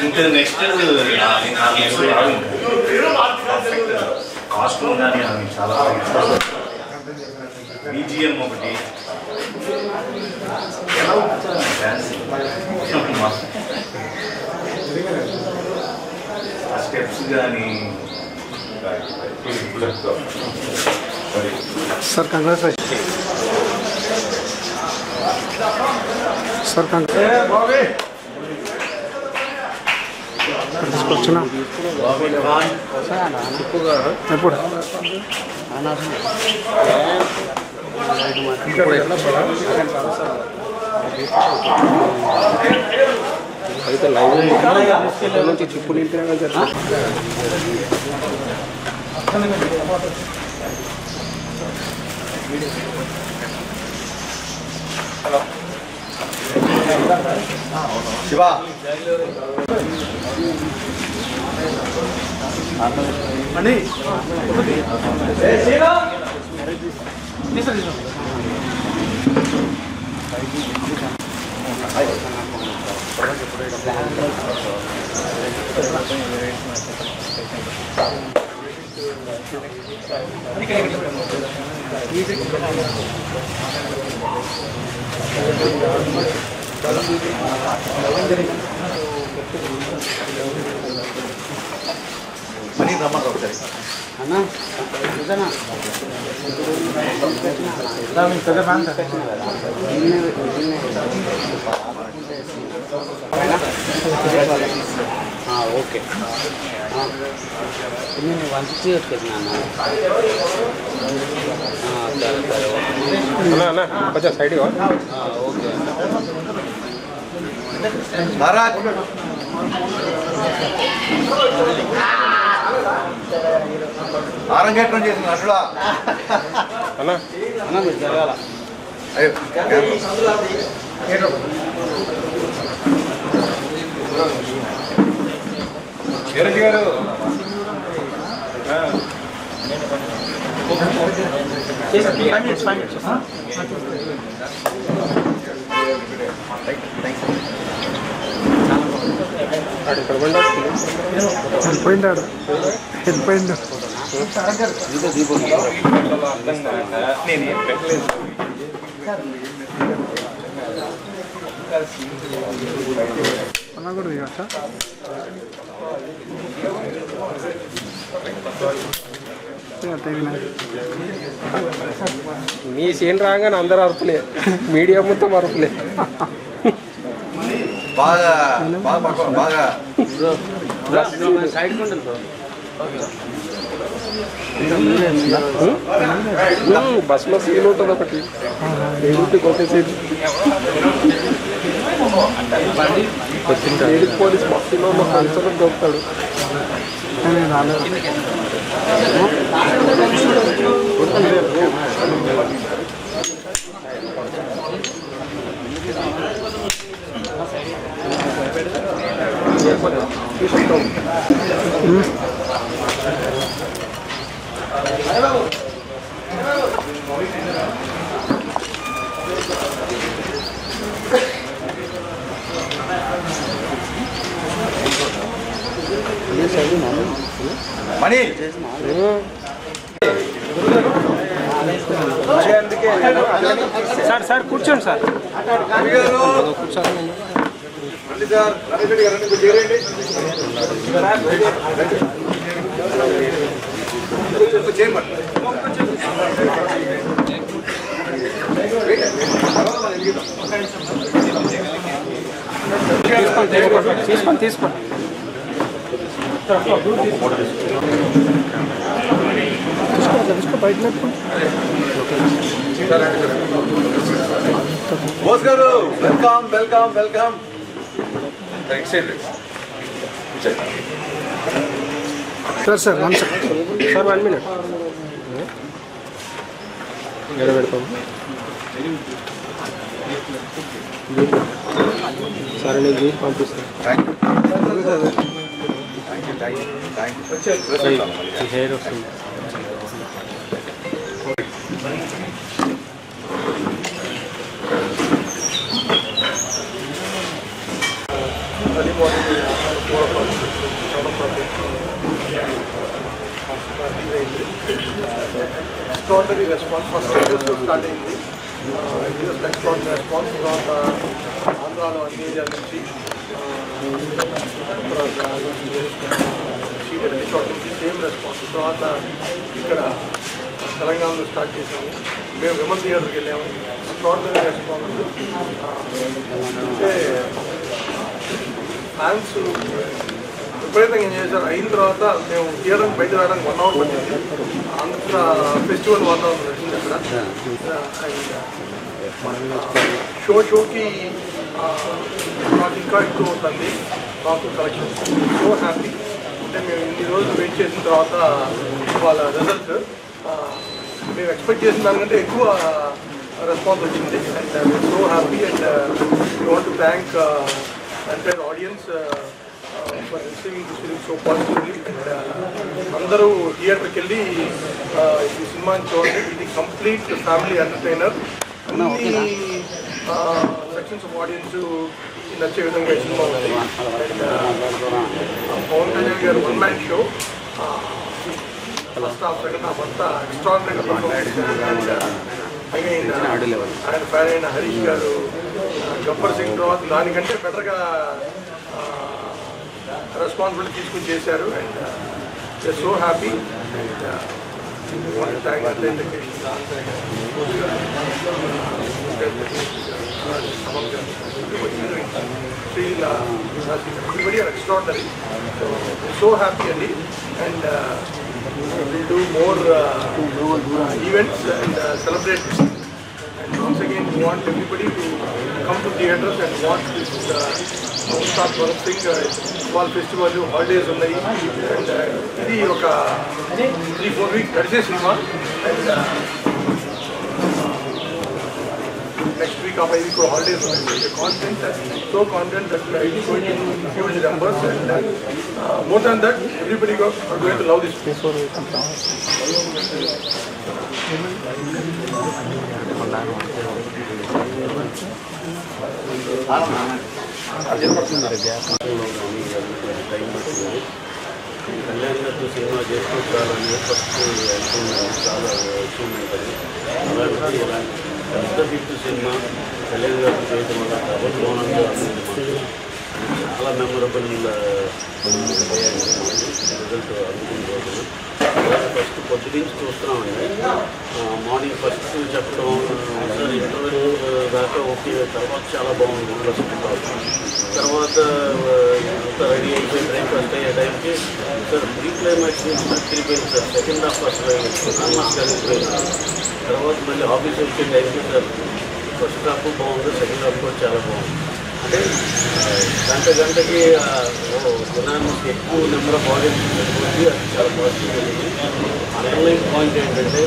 ఇంకా next costume కానీ అవి చాలా బీజిఎం ఒకటి స్టెప్స్ కానీ సార్ కంగ్రాచులేషన్ సార్ తీసుకొచ్చిన ఎప్పుడు అయితే లైవ్ నుంచి చిప్పు నింపినా కదా శివ అని మనీ రమ్మని ఒకసారి అన్నా ఓకే నేను వంచి వచ్చేసినా సరే కొంచెం సైడ్ ఓకే మహారాజ్ ఆరంగేట్రం చేసిన అసలు అన్నా మీరు జరగాల వీరజీ గారు వెళ్ళిపోయిండాడు వెళ్ళిపోయిండు నేను పెట్టలేదు అన్నా కూడా దిగచ్చా మీ సీన్ రాగానే అందరూ అరుపులే, మీడియా మొత్తం అరుపులే. బాగా బాగా బాగా బస్ లో సీన్ ఉంటుంది ఒకటి, ఏడుకి ఒక సీన్ ఏడు పోలీస్ బస్సులో కలిసి దొరుకుతాడు. మనీ సార్ సార్ కూర్చోండి సార్, కూర్చోండి. తీసుకోండి తీసుకోండి. బోస్ గారు welcome welcome welcome. Sir 1 second sir 1 minute పెడతాం సరే నేను గీసి పంపిస్తాను. హెయిర్ వస్తుంది. Extraordinary response for stages to start అయింది. It was extraordinary response తర్వాత ఆంధ్రాలో అన్ని ఏరియాల నుంచి సేమ్ రెస్పాన్స్ తర్వాత ఇక్కడ తెలంగాణలో స్టార్ట్ చేసాము. మేము విమల్ థియేటర్కి వెళ్ళాము. ఎక్స్ట్రాordinary రెస్పాన్స్ అంటే ఫ్యాన్స్ విపరీతంగా ఏం చేశారు. అయిన తర్వాత మేము థియేటర్కి బయట రావడానికి 1 అవర్ పట్టింది. ఆంధ్ర ఫెస్టివల్ వాతావరణం వచ్చింది అక్కడ. షోకి నాకు ఇంకా ఎక్కువ అవుతుంది మాకు కలెక్షన్. So happy. అంటే మేము ఇన్ని రోజులు వెయిట్ చేసిన తర్వాత వాళ్ళ రిజల్ట్ మేము ఎక్స్పెక్ట్ చేసిన దానికంటే ఎక్కువ రెస్పాన్స్ వచ్చింది. And so happy. And you want to thank entire audience for receiving this film so positively. అందరూ థియేటర్కి వెళ్ళి ఈ సినిమాని చూడండి. ఇది కంప్లీట్ ఫ్యామిలీ ఎంటర్టైనర్. అన్ని సెక్షన్స్ ఆఫ్ ఆడియన్స్ నచ్చే విధంగా ఈ సినిమా ఉంది. అండ్ పవన్ కళ్యాణ్ గారు 1 man show. First half second half అంతా ఎక్స్ట్రాడినరీ పర్ఫార్మెన్స్. అండ్ ఆయన ఫ్యాన్ అయిన హరీష్ గారు గబ్బర్ సింగ్ తర్వాత దానికంటే బెటర్గా రెస్పాన్సిబిలిటీ తీసుకుని చేశారు. And so happy. Everybody are extraordinary. So happy and we'll do more events and celebrate this. And once again we want everybody to come to theatres and watch this Ustad Bharat Singh Football Festival. Holidays ఉన్నాయి. And ఇది ఒక 3-4 weeks గడిచే cinema. And next week or 5 week holidays ఉన్నాయి. So confident that it is going to be huge numbers. And more than that, everybody are going to love this film. Kalyan గారితో cinema చేసుకుంటారని first అనుకున్నాను. చాలా achievement అది. అలాంటి ఇలాంటి పెద్ద hit cinema Kalyan గారితో చేయడం వల్ల కాబట్టి లోనంగా చాలా మెమరబుల్ రిజల్ట్ అనుకున్న రోజులు. ఫస్ట్ పొద్దునుంచి చూస్తున్నామండి. మార్నింగ్ ఫస్ట్ చెప్పడం సార్ ఇంటర్వ్యూ దాకా ఓకే. తర్వాత చాలా బాగుంది ఫస్ట్ తర్వాత రెడీ అయిపోయి బ్రేక్ఫాస్ట్ అయ్యే టైంకి సార్ ప్రీ క్లైమాక్స్ తిరిగిపోయింది సార్. సెకండ్ హాఫ్ ఫస్ట్ వెళ్ళిపోయింది. తర్వాత మళ్ళీ ఆఫీస్ వచ్చే టైంకి సార్ ఫస్ట్ హాఫ్ బాగుంది, సెకండ్ హాఫ్ కూడా చాలా బాగుంది. అంటే గంటకి జనానికి ఎక్కువ నెంబర్ ఆఫ్ ఆడియన్స్ అది చాలా పాజిటివ్ అయింది. అండర్లైన్ పాయింట్ ఏంటంటే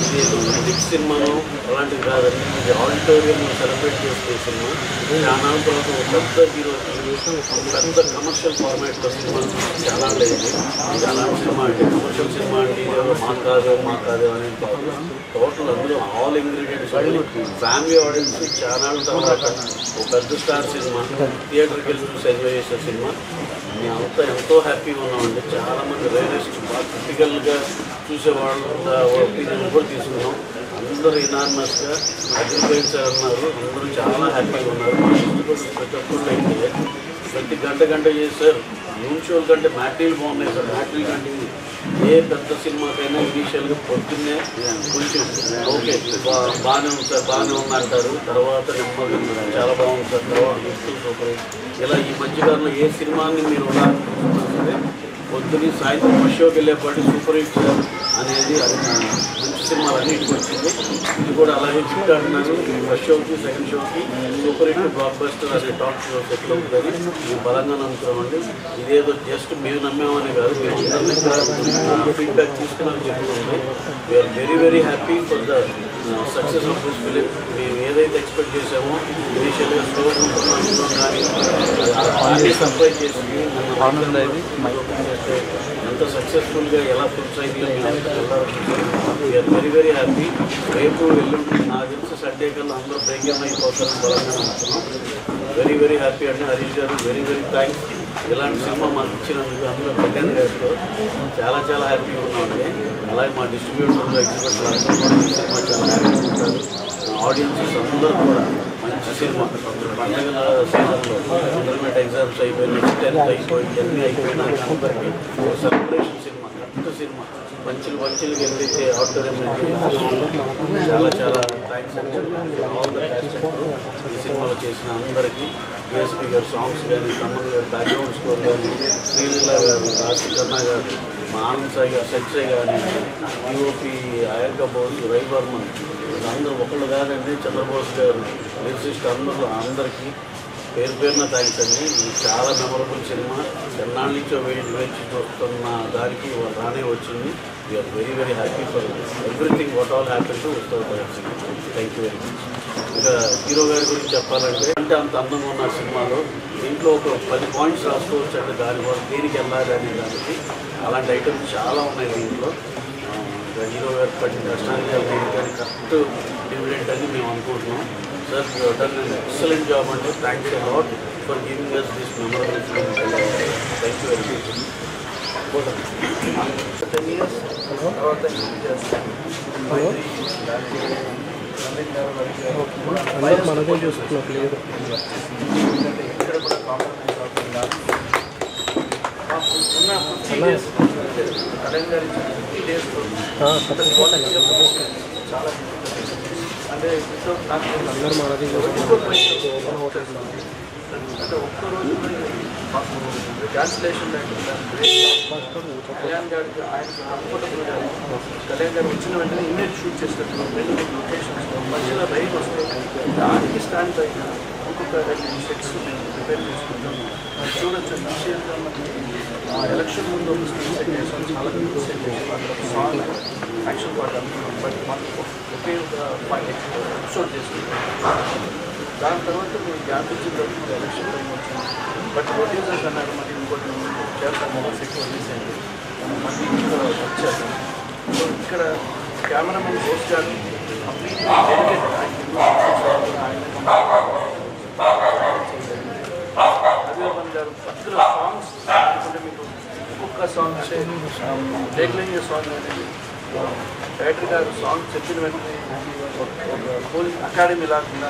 ఇది క్రిటిక్స్ సినిమాను అలాంటివి కాదండి. ఇది ఆడిటోరియం సెలబ్రేట్ చేసే సినిమా. చాలా తర్వాత పెద్ద హీరో పెద్ద కమర్షియల్ ఫార్మాట్లో సినిమా చాలా అయింది. ఇది అలాంటి సినిమా అంటే కమర్షియల్ సినిమా అంటే ఇదేదో మా కాదు అనేది టోటల్ అందులో ఆల్ ఇంగ్రీడియంట్స్ ఫ్యామిలీ ఆడియన్స్ చాలా తర్వాత ఒక పెద్ద స్టార్ సినిమా థియేటర్కి వెళ్ళి చూసి ఎంజాయ్ చేసే సినిమా. మేమంతా ఎంతో హ్యాపీగా ఉన్నామండి. చాలామంది రియలిస్ట్ బాగా క్రిటికల్గా చూసేవాళ్ళ ఒపీనియన్ కూడా తీసుకున్నాం. అందరూ ఇనార్మస్గా అగ్రికల్చర్ అన్నారు. అందరూ చాలా హ్యాపీగా ఉన్నారు. ప్రతి ఒక్కళ్ళు అయితే ప్రతి గంట చేశారు. యూజువల్ కంటే మ్యాటీరియల్ బాగున్నాయి సార్. మ్యాటీరియల్ కంటే ఏ పెద్ద సినిమాకైనా ఇనీషియల్గా పొద్దున్నే కొంచెం ఓకే బాగానే ఉంది సార్, బాగానే ఉంది అంటారు. తర్వాత నెమ్మది చాలా బాగుంది సార్, తర్వాత సూపర్. ఇలా ఈ మధ్యకాలంలో ఏ సినిమాని మీరు సరే పొద్దుని సాయంత్రం ఫస్ట్ షోకి వెళ్ళేపాటి సూపర్ హిట్ అనేది అది మంచి సినిమాలు అన్నిటికి వచ్చింది. ఇది కూడా అలాగే హిట్ అంటున్నారు. ఫస్ట్ షోకి సెకండ్ షోకి సూపర్ హిట్ బ్లాక్ బస్టర్ అనే టాప్ షో సెటిల్ అవుతుంది. మేము బలంగా నమ్ముతామండి. ఇదేదో జస్ట్ మేము నమ్మామని కాదు, మేము అందరినీ ఫీడ్బ్యాక్ తీసుకున్నామని చెప్పుకుంది. We are very very happy for the success of this film. మేము ఏదైతే ఎక్స్పెక్ట్ చేసామో ఇనిషియల్గా స్లో అనుకున్నాం కానీ అన్నీ సర్ప్రైజ్ చేసింది. ఎంత సక్సెస్ఫుల్గా ఎలా ఫిక్స్ అయింది వీఆర్ వెరీ వెరీ హ్యాపీ. రేపు ఎల్లుండి నాకు తెలిసి సండే కల్లా అందరూ బ్రేక్ అయిపోతారని బలంగా నమ్ముతున్నాం. వెరీ వెరీ హ్యాపీ అండి. హరీష్ గారు వెరీ వెరీ థ్యాంక్స్. ఇలాంటి సినిమా మాకు ఇచ్చినందుకు అందరూ సెకండ్ రేస్లో చాలా చాలా హ్యాపీగా ఉన్నామండి. అలాగే మా డిస్ట్రిబ్యూటర్లు ఎగ్జిబిటర్లు అందరూ కూడా ఈ సినిమా చాలా హ్యాపీగా ఉంటారు. ఆడియన్సెస్ అందరూ కూడా మంచి సినిమా పండుగల సీజన్లో గవర్నమెంట్ ఎగ్జామ్స్ అయిపోయి నెక్స్ట్ 10th అయిపోయి అన్నీ అయిపోయినాక అందరికీ సెలబ్రేషన్ సినిమా కరెక్ట్ సినిమా పంచులకి వెళ్ళైతే ఆడిటోరియం చాలా చాలా థ్యాంక్స్ అండి. ఆల్ ద బెస్ట్ ఈ సినిమాలో చేసిన అందరికీ. డిఎస్పీ గారు సాంగ్స్ కానీ, తమ్ముడు గారు బ్యాక్గ్రౌండ్ స్కోర్ కానీ, శ్రీలీల గారు, రాజకర్ణ గారు, మా ఆనంద్ సాయి గారు, సత్యసాయి కానీ, డిఓపి అయ్యక్క బోస్, రవివర్మన్ అందరూ ఒకళ్ళు కాదండి. చంద్రబోస్ గారు, లిరిసిస్ట్ అందరికీ పేరు పేరున థ్యాంక్స్ అండి. ఇది చాలా మెమరబుల్ సినిమా. ఎన్నాళ్ళ నుంచో వేచి చూస్తున్న దానికి రానే వచ్చింది. We are very very happy for everything what all happy to Utsav సినిమా. Thank you very much. ఇంకా హీరో గారి గురించి చెప్పాలంటే అంత అందంగా ఉన్న సినిమాలో దీంట్లో ఒక 10 పాయింట్స్ రాసుకోవచ్చు అంటే దాని వల్ల దేనికి వెళ్ళాలి అనే దానికి అలాంటి ఐటమ్స్ చాలా ఉన్నాయి దీంట్లో. హీరో గారు పడిన కష్టానికి దీనికి కానీ కరెక్ట్ డివిడెంట్ అని మేము అనుకుంటున్నాం. Sir you done an excellent job అంటే thanks a lot for giving us this memorable film. Thank you very much. 10 years తర్వాత మనదే చూసుకున్నట్టు లేదు. ఇక్కడ కూడా కాంప్రమైజ్ అవుతుందా ఉన్న 50 days కళ్యాణ్ గారి 50 days చాలా అంటే నాకు అందరూ మనదే చూసుకుంటారు. అంటే ఒక్కరోజు క్యాన్సిలేషన్ కళ్యాణ్ గారికి ఆయనకి కంఫర్టబుల్ గారు కళ్యాణ్ గారు వచ్చిన వెంటనే ఇమేజ్ షూట్ చేసేటప్పుడు 2 లొకేషన్స్ మధ్యలో రైలు వస్తే దానికి స్టాండ్ బై ఇంకొక 2 సెట్స్ మేము ప్రిపేర్ చేసుకుంటాం. చూడొచ్చు ఇనిషియల్గా ఎలక్షన్ ముందు ఒక స్క్రీన్ సెట్ చేసాం, చాలా good సెట్ చేసాం. అక్కడ సాంగ్ యాక్షన్ పార్ట్ అనుకున్నాం. బట్ మనకు ఒకే ఒక ఎపిసోడ్ చేసుకుంటాం. దాని తర్వాత మేము గ్యాప్ ఇచ్చిన తర్వాత ఎలక్షన్ టైం వచ్చింది. బట్ ప్రొడ్యూసర్స్ అన్నారు మళ్ళీ ఇంకోటి చేస్తాము సెట్ రిలీజ్ అయింది మళ్ళీ ఇక్కడ వచ్చారు. సో ఇక్కడ కెమెరామెన్ బోస్ గారు కంప్లీట్లీ డెడికేటెడ్. రవివర్మన్ గారు పర్టికులర్ సాంగ్స్ అంటే మీకు ఒక్కొక్క సాంగ్ డెగ్లైన్ సాంగ్ అనేది డైరెక్టర్ గారు సాంగ్ చెప్పిన వెంటనే ఒక పోలీస్ అకాడమీ లాగా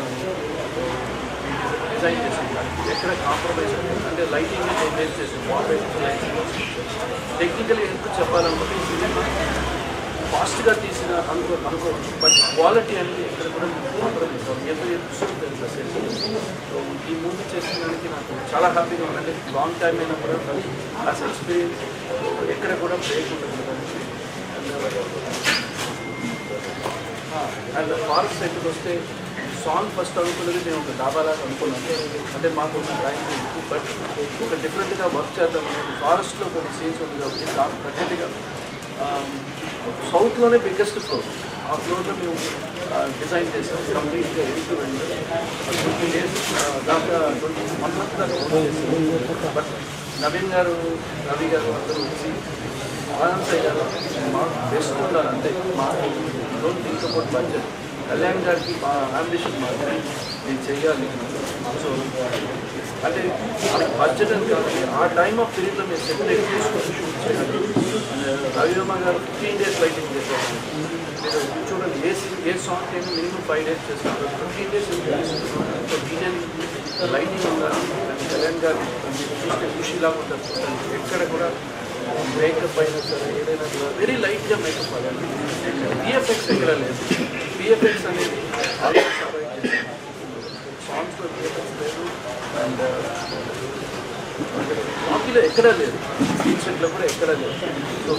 డిజైన్ చేసింది. ఎక్కడ కాంప్రమైజ్ అంటే లైటింగ్ బేస్ చేసింది. టెక్నికల్ ఎందుకు చెప్పాలనుకుంటే ఈ సినిమా ఫాస్ట్గా తీసిన అనుకోవచ్చు. బట్ క్వాలిటీ అనేది ఎక్కడ కూడా కాంప్రమైజ్ అవుతుంది. ఎంత తెలుసు. సో ఈ మూవీ చేసినందుకు నాకు చాలా హ్యాపీగా ఉంది. అంటే లాంగ్ టైం అయినా కూడా అసలు ఎక్స్పీరియన్స్ ఎక్కడ కూడా బ్రేక్ ఉంటుంది. అండ్ ఫారెస్ట్ సైడ్కి వస్తే సాంగ్ ఫస్ట్ అనుకున్నది మేము ఒక డాబాలాగా అనుకున్నాము. అంటే మాకు ఒక డ్రాయింగ్ బట్ ఒక డిఫరెంట్గా వర్క్ చేద్దాం అనేది ఫారెస్ట్లో కొన్ని సీన్స్ ఉంది కాబట్టి దానికి తగ్గట్టుగా సౌత్లోనే బిగ్గెస్ట్ ఫ్లోర్ ఆ ఫ్లోర్లో మేము డిజైన్ చేసాం. కంప్లీట్గా ఎడిట్ 20 days దాకా 21 month దాకా చేసాం. బట్ నవీన్ గారు, రవి గారు అందరూ వచ్చి ఆనంద్ సాయి గారు మాకు బెస్ట్ ఉండాలి. అంటే మాకు don't think about budget. Kalyan గారికి మా అంబిషన్ మాత్రం నేను చెయ్యాలి. సో అంటే మనకి బడ్జెట్ అని కాదు, ఆ టైమ్ ఆఫ్ పీరియడ్లో మేము సెపరేట్ చేసుకొని షూట్ చేయాలి. రవివర్మ గారు 15 days లైటింగ్ చేశారు. మీరు చూడండి ఏ సాంగ్ అయినా మినిమం 5 days చేస్తారు. 15 days సో డీటెయిల్ లైటింగ్ ఉండాలి. కళ్యాణ్ గారు చూస్తే ఖుషిలాగా ఉంటుంది. ఎక్కడ కూడా మేకప్ అయినా సరే ఏదైనా కూడా వెరీ లైట్గా మేకప్ అవ్వాలి. విఎఫ్ఎక్స్ ఎక్కడ లేదు. విఎఫ్ఎక్స్ అనేది సాంగ్స్లో విఎఫ్ఎక్స్ లేదు. అండ్ మూవీలో ఎక్కడా లేదు, సీన్ సెట్లో కూడా ఎక్కడా లేదు. సో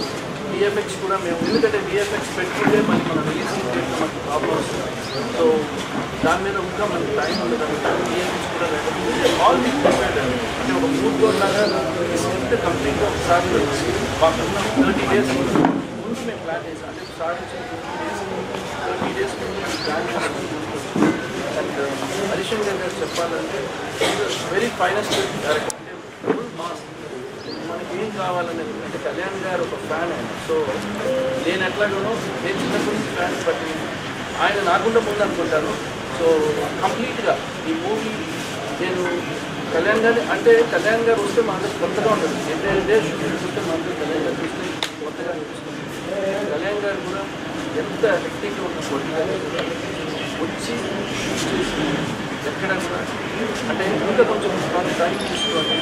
విఎఫ్ఎక్స్ కూడా మేము ఎందుకంటే విఎఫ్ఎక్స్ పెట్టుకుంటే మళ్ళీ మనం రిలీజ్ చేసిన మనకు ప్రాబ్లం వస్తుంది. సో దాని మీద ఇంకా మనకి టైం ఉండదు. విఎఫ్ఎక్స్ కూడా లేకపోతే ఆల్ ది ప్రిపేర్డ్ అంటే ఒక మూడ్ బోర్డ్ లాగా స్క్రిప్ట్ కంప్లీట్గా ఒకసారి మాకున్న 30 days ముందు మేము ప్లాన్ చేసాం. అంటే స్టార్ట్ చేసిన 30 days ముందు మేము ప్లాన్ చేసాం. అండ్ హరీష్ గారు చెప్పాలంటే very finest director, full mass. మనకి ఏం కావాలనేది అంటే కళ్యాణ్ గారు ఒక ఫ్యాన్ ఆయన. సో నేను ఎట్లాగానో నేను చిన్నప్పటి నుంచి ఫ్యాన్, బట్ ఆయన నాకుండా ముందు అనుకుంటాను. సో కంప్లీట్గా ఈ మూవీ నేను కళ్యాణ్ గారి అంటే కళ్యాణ్ గారు వస్తే మా అందరికి కొత్తగా ఉంటుంది. ఎంటే షూటింగ్ చూస్తే మా అందరికి కళ్యాణ్ గారు చూస్తే కొత్తగా అనిపిస్తుంది. కళ్యాణ్ గారు కూడా ఎంత హెక్టిక్గా ఉన్న కొద్దిగా వచ్చి ఎక్కడ కూడా అంటే ఇంకా కొంచెం టైం తీసుకొని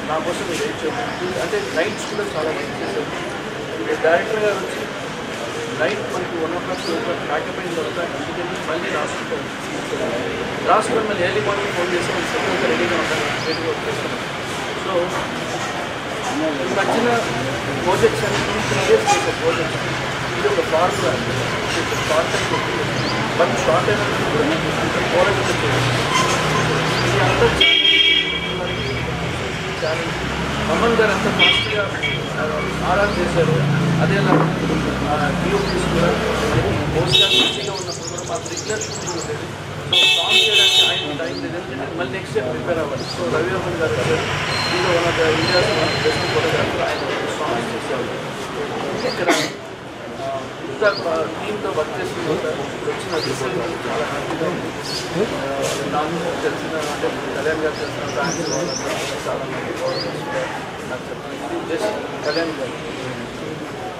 నా కోసం వెయిట్ చేయాలి. అంటే నైట్స్ కూడా చాలా వెయిట్ చేశారు. డైరెక్టర్ గారు వచ్చి నైట్ మనకి 1 o'clock ప్యాకప్ తర్వాత ఇంటికి మళ్ళీ రాసుకొని మళ్ళీ ఎర్లీ మార్నింగ్ ఫోన్ చేసి మనం సెకండ్ రెడీగా ఉంటాను, రెడీగా వచ్చేస్తాం. సో ఈ మధ్యన ప్రాజెక్ట్స్ అని 3 years చేసే ప్రాజెక్ట్స్ ఇది ఒక formula short time but short time పోరాటం చేయాలి. ఇది అంతా మమ్మల్ని గారు అంత ఫాస్ట్గా ఆరాధన చేశారు. అదేలా డిఓపీస్ కూడా మోస్ట్గా మంచిగా ఉన్నప్పుడు కూడా మాకు రెగ్యులర్ షూటింగ్ ఉండేది. సో సాంగ్ చేయడానికి ఆయన టైం లేదు, ఎందుకంటే మళ్ళీ నెక్స్ట్ డే ప్రిపేర్ అవ్వాలి. సో రవివర్మన్ గారు ఈలో one of the India's best photographer, ఆయన సాంగ్స్ చేసేవాళ్ళు. ఇక్కడ ఇంత టీంతో వర్క్ చేసిన వచ్చిన రిజల్ట్ చాలా హ్యాపీగా ఉంది. నాకు తెలిసిన అంటే కళ్యాణ్ గారు తెలిసిన ఫ్యాన్స్ చాలా మంది నాకు చెప్పాలి. జస్ట్ కళ్యాణ్ గారు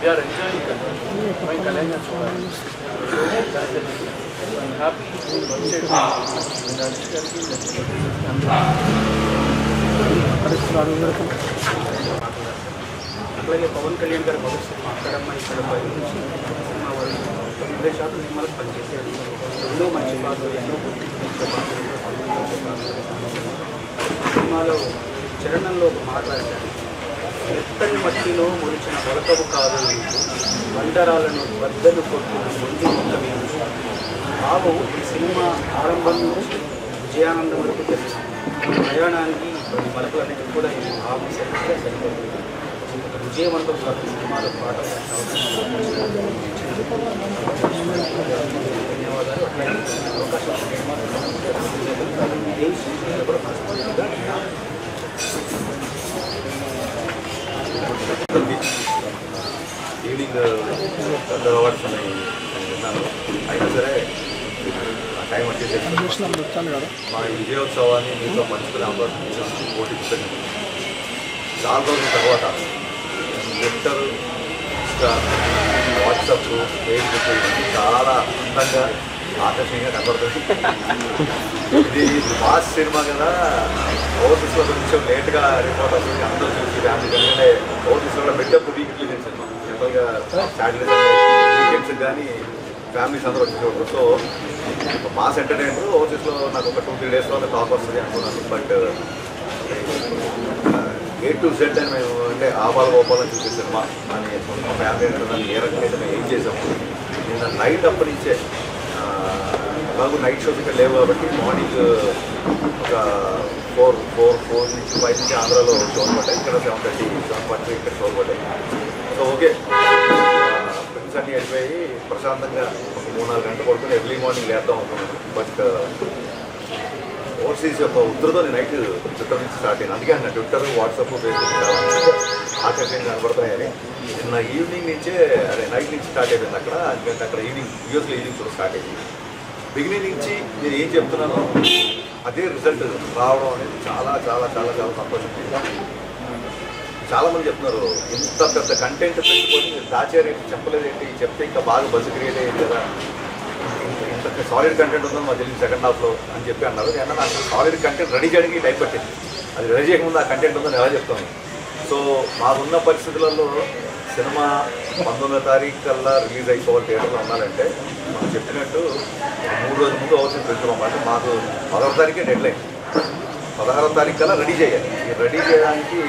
వీఆర్ ఎంజాయింగ్ కళ్యాణ్ గారు చూడాలి. హ్యాపీ అట్లాగే పవన్ కళ్యాణ్ గారు మొదటి సినిమా అక్కడమ్మ ఇక్కడ సినిమా వాళ్ళు 90% సినిమాలకు పనిచేశారు. ఎన్నో మంచి పాత్రలు, ఎన్నో సినిమాలో చరణంలో ఒక మాట్లాడారు. ఎత్తని మట్టిలో మొలిచిన మొలకవు కాదు బండరాలను బద్దలు కొట్టిన ముందు ఉన్నవి. భావం ఈ సినిమా ఆరంభం నుంచి విజయానందం వరకు తెలిసింది. ప్రయాణానికి మలుపులన్నిటి కూడా ఈ భావం సరిగ్గా సరిపోతుంది. విజయవంతం కాదు సినిమాలో పాటలు ధన్యవాదాలు. అవకాశం కూడా మనస్ఫూర్తిగా ఈవినింగ్ పెద్ద అవార్డ్స్ ఉన్నాయి అని విన్నాను. అయినా సరే ఆ టైం వచ్చేసి మా ఈ విజయోత్సవాన్ని మీతో పంచుకునే అవకాశం పోటీ పెట్టండి. చాలా రోజుల తర్వాత ట్విట్టర్, ఇన్స్టా, వాట్సాప్, ఫేస్బుక్ చాలా అందంగా ఆకర్షణీయంగా కనబడుతుంది. ఇది మాస్ సినిమా కదా, ఓవర్సీస్లో కొంచెం లేట్గా రిపోర్ట్ అవుతుంది. అందరూ చూసి ఫ్యామిలీ ఎందుకంటే ఓవర్సీస్లో కూడా బిల్డప్ వీక్లీ సినిమా జనరల్గా సాటర్డే వీకెండ్స్ కానీ ఫ్యామిలీస్ అందరూ వచ్చి చూడరు. సో మాస్ ఎంటర్టైనర్ ఓవర్సీస్లో నాకు ఒక 2-3 days వల్ల టాప్ వస్తుంది అనుకున్నాను. బట్ A to Z అని మేము అంటే ఆపాల గోపాలని చూసే సినిమా అని మా ఫ్యామిలీ దాన్ని ఏ రకంగా అయితే మేము ఏం చేసాము. నిన్న నైట్ అప్పటి నుంచే బాగు నైట్ షోస్ ఇక్కడ లేవు కాబట్టి మార్నింగ్ ఒక 4 నుంచి 5 నుంచి ఆంధ్రాలో షోలు పడ్డాయి. ఇక్కడ 7:30, 7:40 ఇక్కడ షోలు పడ్డాయి. సో ఓకే ఫ్రెండ్స్ అన్నీ వెళ్ళిపోయి ప్రశాంతంగా ఒక 3-4 గంటలు పడుతుంది. ఎర్లీ మార్నింగ్ లేద్దాం అనుకున్నాను. బట్ ఓవర్సీస్ యొక్క ఉత్తరతో నైట్ ట్విట్టర్ నుంచి స్టార్ట్ అయింది. అందుకే అన్న ట్విట్టర్, వాట్సాప్, ఫేస్బుక్ ఆకర్షణగా కనబడతాయని నిన్న ఈవినింగ్ నుంచే అదే నైట్ నుంచి స్టార్ట్ అయిపోయింది అక్కడ. ఎందుకంటే అక్కడ ఈవినింగ్ యూఎస్లో ఈవినింగ్ కూడా స్టార్ట్ అయింది. బిగినింగ్ నుంచి నేను ఏం చెప్తున్నానో అదే రిజల్ట్ రావడం అనేది చాలా చాలా చాలా చాలా సంతోషం. చాలామంది చెప్తున్నారు ఇంత పెద్ద కంటెంట్ పెట్టుకొని దాచారేంటి, చెప్పలేదేంటి, చెప్తే ఇంకా బాగా బజ్ క్రియేట్ అయ్యేది కదా, ఇంత సాలిడ్ కంటెంట్ ఉందని మాకు తెలియదు సెకండ్ హాఫ్లో అని చెప్పి అన్నారు. నేను నాకు సాలిడ్ కంటెంట్ రెడీ చేయడానికి టైం పట్టింది. అది రెడీ చేయకముందు ఆ కంటెంట్ ఉందని ఎలా చెప్తాను. సో మాకున్న పరిస్థితులలో సినిమా 19వ తారీఖు కల్లా రిలీజ్ అయిపోవాలి, థియేటర్లో ఉండాలంటే మనం చెప్పినట్టు 3 రోజుల ముందు ఓవర్సీస్ పెట్టుకోమాట. మాకు 11వ తారీఖే డెడ్ లైన్. 16వ తారీఖు కల్లా రెడీ చేయాలి. ఈ రెడీ చేయడానికి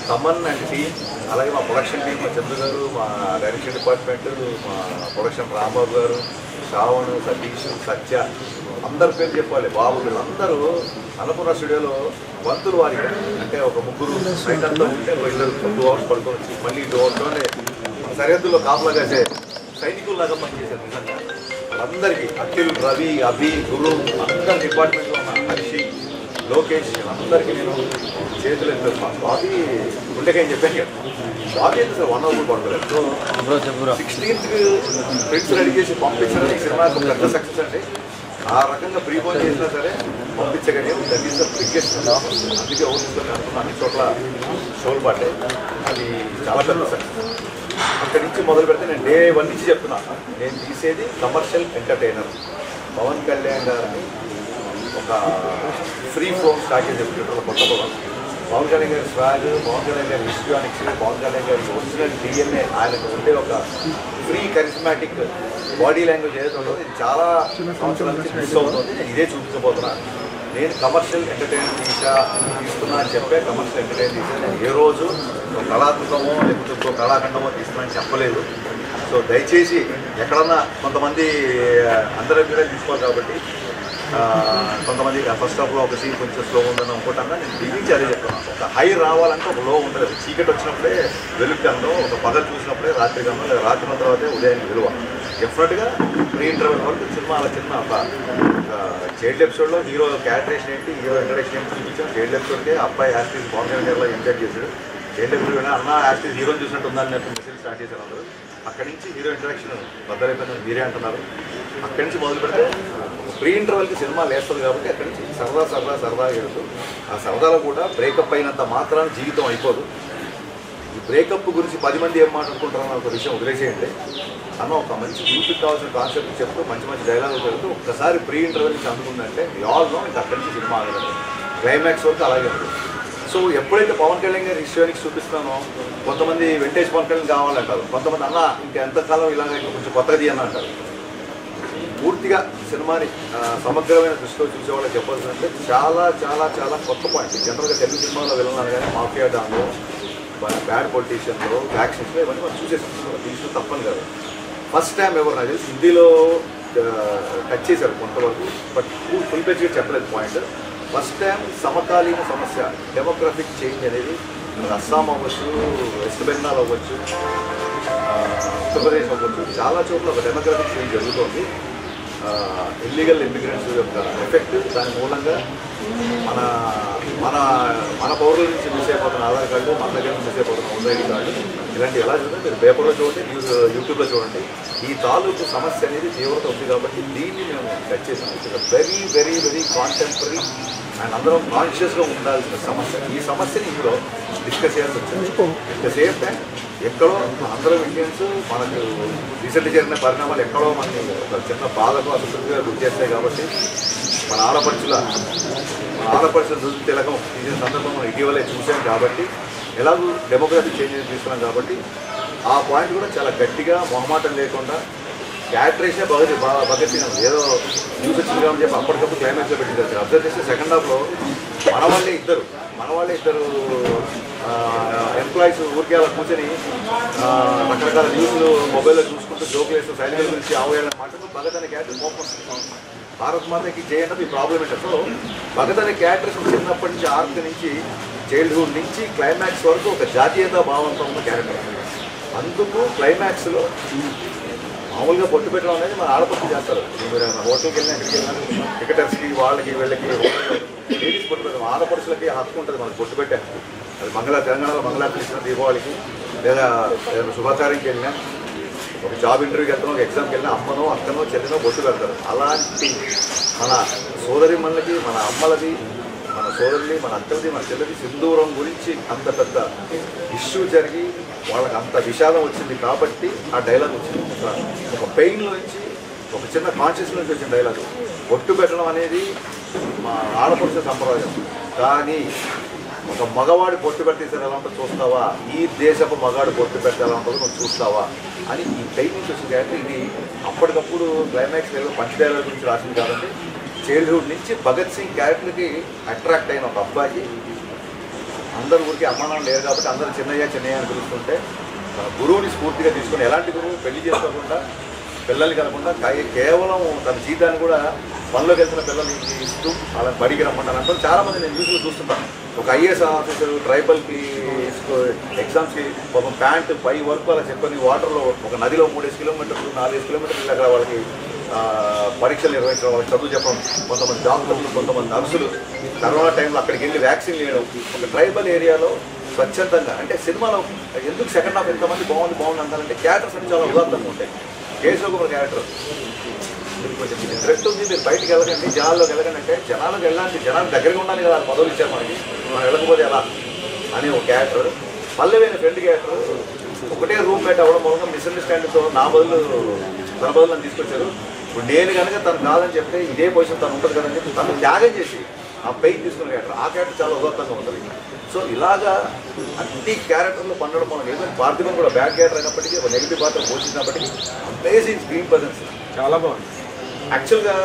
తమన్ అండ్ టీమ్, అలాగే మా ప్రొడక్షన్ టీమ్, మా చంద్ర గారు, మా డైరెక్షన్ డిపార్ట్మెంట్, మా ప్రొడక్షన్ రాంబాబు గారు, శ్రావణ్, సతీష్, సత్య, అందరి పేరు చెప్పాలి. బాబు వీళ్ళందరూ అన్నపూర్ణ స్టూడియోలో వంతులు వారిగా, అంటే ఒక ముగ్గురు నైట్ అంతా ఉంటే ఒక ఇద్దరు 2 hours పడుకోవచ్చు, మళ్ళీ 2 hours సరిహద్దులో కాపలా కాసే సైనికుల్లాగా పనిచేశారు. నిజంగా వాళ్ళందరికీ అఖిల్, రవి, అభి, గురు, అందరి డిపార్ట్మెంట్లో ఉన్న హర్షి, లోకేష్, అందరికీ నేను చేతులు ఎత్తాను. బాబీ గుండెకాయ చెప్పాను కదా, బాబీ అయితే సార్ 1 hour కూడా పడలేదు. సో 16th ఫ్రెండ్స్ రెడీ చేసి పంపించడం ఈ సినిమా ఒక పెద్ద సక్సెస్ అండి. ఆ రకంగా ప్రీపోన్ చేసినా సరే పంపించగానే దట్ ఈస్ ద బిగ్గెస్ట్. అందుకే ఓన్స్కొని అనుకున్న అన్ని చోట్ల షోలు పడ్డాయి. అది చాలా పెద్ద సక్సెస్. అక్కడి నుంచి మొదలు పెడితే నేను డే 1 నుంచి చెప్తున్నా, నేను తీసేది కమర్షియల్ ఎంటర్టైనర్. పవన్ కళ్యాణ్ గారిని ఒక ఫ్రీ ఫోన్ స్టార్ట్ చేసి చెప్తున్నారు కొత్త పవన్ కళ్యాణ్ గారి స్వాగ్, పవన్ కళ్యాణ్ గారి హిస్టానిక్స్, పవన్ కళ్యాణ్ గారి ఒరిజినల్ డిఎన్ఏ, ఆయనకు ఉండే ఒక ఫ్రీ కరిస్మాటిక్ బాడీ లాంగ్వేజ్ ఏదైతే ఉంటుందో ఇది చాలా సంవత్సరాల నుంచి మిస్ అవుతుంది. నేను ఇదే చూపించబోతున్నాను. నేను కమర్షియల్ ఎంటర్టైనర్ తీస్తున్నా అని చెప్పే కమర్షియల్ ఎంటర్టైనర్ తీసాను. నేను ఏ రోజు ఒక కళాత్మకమో లేకపోతే ఇంకో కళాఖండమో తీస్తున్నానని చెప్పలేదు. సో దయచేసి ఎక్కడన్నా కొంతమంది అందరి కూడా తీసుకోవాలి కాబట్టి కొంతమంది ఫస్ట్ హాఫ్లో ఒక సీన్ కొంచెం స్లో ఉందని అనుకుంటాను. నేను దిగించి అదే చెప్తున్నాను. ఒక హై రావాలంటే ఒక లో ఉంటుంది. చీకటి వచ్చినప్పుడే వెలుగుతాను, ఒక పగలు చూసినప్పుడే రాత్రి కన్నా, లేదా రాత్రి తర్వాతే ఉదయానికి విలువ. డెఫినెట్గా ప్రీ ఇంటర్వెల్ వరకు సినిమా అలా చిన్న ఒక చైల్డ్ ఎపిసోడ్లో హీరో క్యారెక్టరేషన్ ఏంటి, హీరో ఇంట్రడక్షన్ ఏంటి చూపించాం. చైల్డ్ ఎపిసోడ్కే అబ్బాయి యాస్టీస్ పవన్ కళ్యాణ్ గారిలో ఎంజాయ్ చేశాడు. చైల్డ్ ఎపిసోడ్ అన్న యాస్టీస్ హీరోని చూసినట్టు ఉందని చెప్పి మెసేజ్ స్టార్ట్ చేశారు అందరూ. అక్కడి నుంచి హీరో ఇంట్రడక్షన్ బద్దలైపోయిందని మీరే అంటున్నారు. అక్కడి నుంచి మొదలు పెడితే ప్రీ ఇంటర్వెల్కి సినిమా లేస్తుంది కాబట్టి అక్కడి నుంచి సరదాగా వెళ్తూ ఆ సరదాలో కూడా బ్రేకప్ అయినంత మాత్రాన్ని జీవితం అయిపోదు. ఈ బ్రేకప్ గురించి 10 మంది ఏం మాట్లాడుకుంటారన్న ఒక విషయం వదిలేసేయండి. అన్న ఒక మంచి యూట్యూబ్ కావాల్సిన కాన్సెప్ట్ చెప్తూ మంచి డైలాగులు చెప్తూ ఒక్కసారి ప్రీ ఇంటర్వెల్ నుంచి అందుకుందంటే ఆల్ నో ఇంకా అక్కడి నుంచి సినిమా ఆగలేదు. క్లైమాక్స్ వరకు అలాగే ఉంటుంది. సో ఎప్పుడైతే పవన్ కళ్యాణ్ గారి హిస్టారిక్స్ చూపిస్తానో కొంతమంది వెంటేజ్ పవన్ కళ్యాణ్ కావాలంటారు, కొంతమంది అన్న ఇంకా ఎంతకాలం ఇలాగ ఇంకా కొంచెం కొత్తది అని అంటారు. పూర్తిగా సినిమాని సమగ్రమైన దృష్టిలో చూసేవాళ్ళకి చెప్పాల్సిందంటే చాలా చాలా చాలా కొత్త పాయింట్. జనరల్గా తెలుగు సినిమాలో వెళ్ళాను కానీ మాఫియా డాన్లో, బ్యాడ్ పొలిటీషియన్లో, యాక్షన్స్లో ఇవన్నీ మనం చూసేసాం. దీంట్లో తప్పని కాదు. ఫస్ట్ టైం ఎవరు నాకు తెలిసి హిందీలో టచ్ చేశారు కొంతవరకు, బట్ ఫుల్ పేజ్గా చెప్పలేదు పాయింట్. ఫస్ట్ టైం సమకాలీన సమస్య డెమోగ్రఫిక్ చేంజ్ అనేది అస్సాం అవ్వచ్చు, వెస్ట్ బెంగాల్ అవ్వచ్చు, ఉత్తరప్రదేశ్ అవ్వచ్చు, చాలా చోట్ల ఒక డెమోగ్రఫిక్ చేంజ్ జరుగుతోంది. ఇల్లీగల్ ఇమిగ్రెంట్స్ యొక్క ఎఫెక్ట్, దాని మూలంగా మన మన మన పౌరుల నుంచి మిస్ అయిపోతున్న ఆధార్ కార్డు, మన దగ్గర నుంచి మిస్ అయిపోతున్న ఓటర్ ఐడి కార్డు, ఇలాంటివి ఎలా చూడండి, మీరు పేపర్లో చూడండి, యూట్యూబ్లో చూడండి. ఈ తాలూకు సమస్య అనేది తీవ్రత ఉంది కాబట్టి దీన్ని మేము టచ్ చేసాం. It's very very very contemporary and అందరం కాన్షియస్గా ఉండాల్సిన సమస్య. ఈ సమస్యని ఇందులో డిస్కస్ చేయాల్సి వచ్చింది. అట్ ద సేమ్ టైం ఎక్కడో అందరం ఇండియన్స్ మనకు రీసెంట్గా జరిగిన పరిణామాలు ఎక్కడో మనకి ఒక చిన్న బాధకు అసంతృప్తిగా గురి చేస్తాయి కాబట్టి మన ఆడపడుచుల రుజువు తిలకం తీసిన సందర్భం మనం ఇటీవలే చూసాం కాబట్టి ఎలాగూ డెమోగ్రఫిక్ చేంజెస్ తీసుకున్నాం కాబట్టి ఆ పాయింట్ కూడా చాలా గట్టిగా మొహమాటం లేకుండా క్యారెక్టరేషనే భగత్ సింగ్ ఏదో న్యూస్ వచ్చింది కాబట్టి చెప్పి అప్పటికప్పుడు క్లైమాక్స్లో పెట్టింది. అబ్జర్వ్ చేస్తే సెకండ్ హాఫ్లో మన వాళ్ళే ఇద్దరు ఎంప్లాయీస్ ఊరికే అలా కూర్చొని రకరకాల న్యూస్లు మొబైల్లో చూసుకుంటూ జోకులు వేస్తూ సైనికుల గురించి ఆవేయాలని మాటలు భగత్ అనే క్యారెక్టర్ కోపం వస్తుంది. భారత్ మాతకి చేయడం ఈ ప్రాబ్లం ఏంటో. సో భగత్ అనే క్యారెక్టర్స్ చిన్నప్పటి నుంచి ఆర్క్ నుంచి చైల్డ్హుడ్ నుంచి క్లైమాక్స్ వరకు ఒక జాతీయతా భావంతో ఉన్న క్యారెక్టర్. అందుకు క్లైమాక్స్లో మామూలుగా బొట్టు పెట్టడం అనేది మన ఆడపడుచు చేస్తారు. మీరు హోటల్కి వెళ్ళినా ఎక్కడికి వెళ్ళినా టికెటర్స్కి వాళ్ళకి వీళ్ళకి లేడీస్ బొట్టు పెట్టడం, ఆడపడుచులకి హక్కు ఉంటుంది మనకు బొట్టు పెట్టే. అది తెలంగాణలో మంగళారతి ఇచ్చిన దీపావళికి లేదా ఏదైనా శుభకార్యంకి వెళ్ళినా, ఒక జాబ్ ఇంటర్వ్యూకి వెళ్తాం, ఒక ఎగ్జామ్కి వెళ్ళినా అమ్మనో అక్కనో చెల్లినో బొట్టు పెడతారు. అలాంటి మన సోదరి మనలకి, మన అమ్మలది, మన సోదరుని, మన అక్కలది, మన చెల్లెది సింధూరం గురించి అంత పెద్ద ఇష్యూ జరిగి వాళ్ళకి అంత విషాదం వచ్చింది కాబట్టి ఆ డైలాగ్ వచ్చింది. ఒక పెయిన్లో నుంచి ఒక చిన్న కాన్షియస్ నుంచి వచ్చిన డైలాగ్. బొట్టు పెట్టడం అనేది మా ఆడపడుచు సంప్రదాయం, కానీ ఒక మగవాడి బొట్టు పెడితే ఎలా ఉంటుందో చూస్తావా, ఈ దేశపు మగాడు బొట్టు పెడితే ఎలా ఉంటుందో నువ్వు చూస్తావా అని ఈ పెయిన్ నుంచి వచ్చిన క్యారెక్టర్. ఇది అప్పటికప్పుడు క్లైమాక్స్ ఏదో పంచ్ డైలాగ్ గురించి రాసింది కాబట్టి చైల్డ్హుడ్ నుంచి భగత్ సింగ్ క్యారెక్టర్కి అట్రాక్ట్ అయిన ఒక అబ్బాయి, అందరు ఊరికి అమ్మానాలు లేరు కాబట్టి అందరూ చిన్నయ్య చిన్నయ్య అని పిలుస్తుంటే మన గురువుని స్ఫూర్తిగా తీసుకొని, ఎలాంటి గురువు పెళ్లి చేసుకోకుండా పిల్లల్ని కలగకుండా కేవలం తన జీతాన్ని కూడా పనిలోకి వెళ్తున్న పిల్లలకి ఇస్తూ అలా బడికి రమ్మంటాను అంటే చాలామంది నేను న్యూస్లో చూస్తుంటాను. ఒక ఐఏఎస్ ఆఫీసర్ ట్రైబల్కి ఎగ్జామ్స్కి ఒక ప్యాంటు పై వరకు అలా చెప్పని వాటర్లో ఒక నదిలో 3 కిలోమీటర్లు 4 కిలోమీటర్లు అక్కడ వాళ్ళకి పరీక్షలు నిర్వహించడం, వాళ్ళకి చదువు చెప్పడం, కొంతమంది డాక్టర్లు, కొంతమంది నర్సులు కరోనా టైంలో అక్కడికి వెళ్ళి వ్యాక్సిన్ వేయడం, ఒక ట్రైబల్ ఏరియాలో స్వచ్ఛందంగా. అంటే సినిమాలో ఎందుకు సెకండ్ హాఫ్ ఎంతమంది బాగుంది అంటారంటే క్యారెక్టర్స్ అని చాలా ఉదాత్తంగా ఉంటాయి. కేసులో ఒక క్యారెక్టర్ మీరు కొంచెం ఇంట్రెస్ట్ ఉంది, మీరు బయటికి వెళ్ళకండి, జనాల్లోకి వెళ్ళకండి అంటే జనాలకు వెళ్ళాలంటే జనాలు దగ్గరగా ఉండాలి కదా, పదవులు ఇచ్చారు మనకి, మనం వెళ్ళకపోతే ఎలా అని ఒక క్యారెక్టర్. పల్లెవైన ఫ్రెండ్ క్యారెక్టర్ ఒకటే రూమ్ మేట్ అవ్వడం మూలంగా మిస్అండర్స్టాండింగ్తో తన బదులు నన్ను తీసుకొచ్చారు. ఇప్పుడు నేను కనుక తను కాదని చెప్తే ఇదే పొజిషన్ తను ఉంటుంది కదని చెప్పి తను త్యాగం చేసి ఆ పెయిన్ తీసుకున్న క్యారెక్టర్, ఆ క్యారెక్టర్ చాలా ఉదాత్తంగా ఉంటుంది. సో ఇలాగా అన్ని క్యారెక్టర్లు పండడం మనం ఏదైనా పార్థివం కూడా బ్యాడ్ క్యారెక్టర్ అయినప్పటికీ, ఒక నెగిటివ్ పాత్ర పోషించినప్పటికీ అమేజింగ్ స్క్రీన్ ప్రజెన్స్ చాలా బాగుంది. యాక్చువల్గా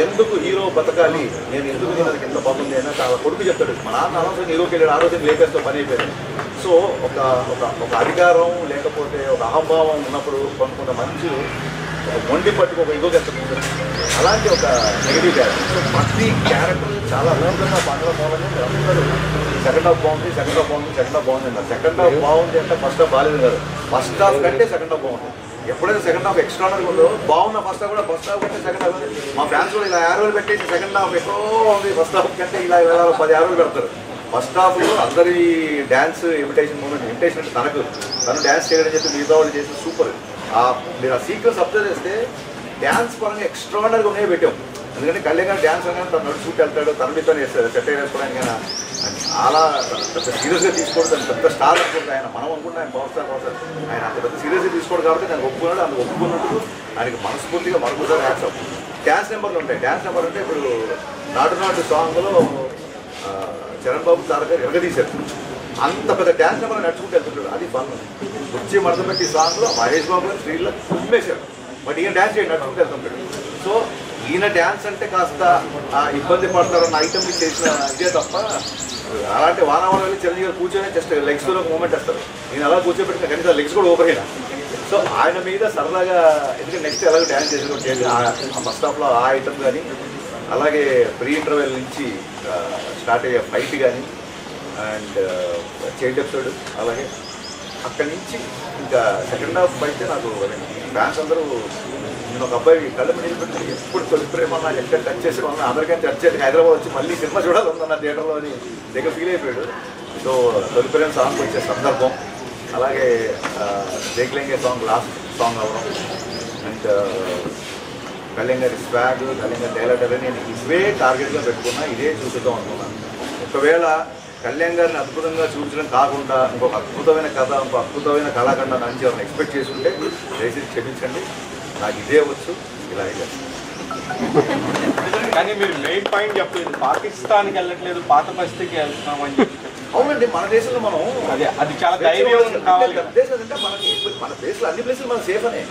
ఎందుకు హీరో బతకాలి, నేను ఎందుకు నేను అది ఎంత బాగుంది అయినా చాలా కొడుకు చెప్తాడు, మా నాన్న అనవసరం హీరోకి వెళ్ళాడు, ఆ రోజు లేపేస్తూ పని అయిపోయింది. సో ఒక అధికారం లేకపోతే ఒక అహంభావం ఉన్నప్పుడు కొంత మంచి మొండి పట్టుకు ఒక ఇగోకి వెళ్తుంది, అలాంటి ఒక నెగిటివ్ క్యారెక్టర్. సో ప్రతి క్యారెక్టర్ చాలా అద్భుతంగా పండుగ మూలంగా అందరూ సెకండ్ హాఫ్ బాగుంది అన్నారు. సెకండ్ హాఫ్ బాగుంది అంటే ఫస్ట్ హాఫ్ బాగాలేదు కాదు, ఫస్ట్ హాఫ్ కంటే సెకండ్ హాఫ్ బాగుంది. ఎప్పుడైతే సెకండ్ హాఫ్ ఎక్స్ట్రానర్గా ఉందో బాగున్న ఫస్ట్ హాఫ్ కూడా ఫస్ట్ హాఫ్ కంటే సెకండ్ హాఫ్. మా ఫ్యాన్స్ కూడా ఇలా యారోలు పెట్టేసి సెకండ్ హాఫ్ ఎక్కువ ఉంది, ఫస్ట్ హాఫ్ కంటే ఇలా 10 యారోలు పెడతారు. ఫస్ట్ హాఫ్లో అందరి డ్యాన్స్ ఇమిటేషన్ అంటే తను డ్యాన్స్ చేయడం చెప్పి మిగతా వాళ్ళు చేసి సూపర్. మీరు ఆ సీక్వెన్స్ అబ్జర్వ్ చేస్తే డ్యాన్స్ పరంగా ఎక్స్ట్రానర్గా ఉన్నాయి పెట్టాం. ఎందుకంటే కళ్యాణ్ డ్యాన్స్ అనగానే తను నడుచుకుంటూ వెళ్తాడు, తనతో సెట్ వేసుకోవడానికి చాలా పెద్ద సీరియస్గా తీసుకోవడం, దాన్ని పెద్ద స్టార్ అనుకుంటే ఆయన, మనం అనుకుంటే ఆయన పవర్ స్టార్ ఆయన అంత పెద్ద సీరియస్గా తీసుకోవడం కాబట్టి దాన్ని ఒప్పుకున్నాడు. అందుకు ఒప్పుకున్నట్టు ఆయనకి మనస్ఫూర్తిగా మరొకసారి యాక్సెప్ట్. డ్యాన్స్ నెంబర్లు ఉంటాయి. డ్యాన్స్ నెంబర్ అంటే ఇప్పుడు నాటు సాంగ్లో చరణ్ బాబు తారక గారు ఎరగదీశారు, అంత పెద్ద డ్యాన్స్ నెంబర్ నడుచుకుంటూ వెళ్తుంటాడు, అది ఫన్. కుర్చీ మడత పెట్టి సాంగ్లో మహేష్ బాబు గారు స్త్రీలో కుమ్మేశారు, బట్ ఈయన డ్యాన్స్ చేయండి నడుచుకుంటూ వెళ్తుంటాడు. సో ఈయన డ్యాన్స్ అంటే కాస్త ఇబ్బంది పడతారన్న ఐటమ్ని చేసిన ఇదే తప్ప, అలాంటి వానావారం వెళ్ళి చిరంజీవి గారు కూర్చొని జస్ట్ లెగ్స్లో ఒక మూమెంట్ వేస్తారు, నేను అలా కూర్చోబెట్టిన కనీసం లెగ్స్ కూడా ఓపెన్ అయినా. సో ఆయన మీద సరదాగా, ఎందుకంటే నెక్స్ట్ ఎలాగో డ్యాన్స్ చేసి ఆ ఫస్ట్ హాఫ్లో ఆ ఐటమ్ కానీ, అలాగే ప్రీ ఇంటర్వెల్ నుంచి స్టార్ట్ అయ్యే ఫైట్ కానీ అండ్ చైల్డ్ ఎపిసోడ్, అలాగే అక్కడి నుంచి ఇంకా సెకండ్ హాఫ్ అయితే నాకు ఫ్యాన్స్ అందరూ, నేను ఒక అబ్బాయి కళ్ళ మీద పెట్టి ఎప్పుడు తొలి ప్రేమ నాకు ఎక్కడ టచ్ చేసి అందరికీ టచ్ చేసి హైదరాబాద్ వచ్చి మళ్ళీ సినిమా చూడాలన్నా థియేటర్లో అని దగ్గర ఫీల్ అయిపోయాడు. సో తొలి ప్రేమ సాంగ్ వచ్చే సందర్భం, అలాగే దేక్లేంగే సాంగ్ లాస్ట్ సాంగ్ అవ్వడం అండ్ కళ్యాణ్ గారి స్వాగ్, కళ్యాణ్ గారి డైలాగ్ నేను ఇవే టార్గెట్గా పెట్టుకున్నా, ఇదే చూపిద్దాం అనుకున్నాను. ఒకవేళ కళ్యాణ్ గారిని అద్భుతంగా చూపించడం కాకుండా ఇంకొక అద్భుతమైన కథ, ఇంకొక అద్భుతమైన కళాఖండ నుంచి ఎవరిని ఎక్స్పెక్ట్ చేసుకుంటే దయచేసి క్షమించండి, నాకు ఇదే వచ్చు, ఇలా అయితే. కానీ మీరు మెయిన్ పాయింట్ చెప్పలేదు, పాకిస్తాన్కి వెళ్ళట్లేదు, పాత పరిస్థితికి వెళ్తున్నామని చెప్పి. అవునండి, మన దేశంలో మనం అది చాలా ధైర్యం కావాలి. దేశం అంటే మనకి మన ప్లేస్లో అన్ని ప్లేసులు మనం సేఫ్ అనే,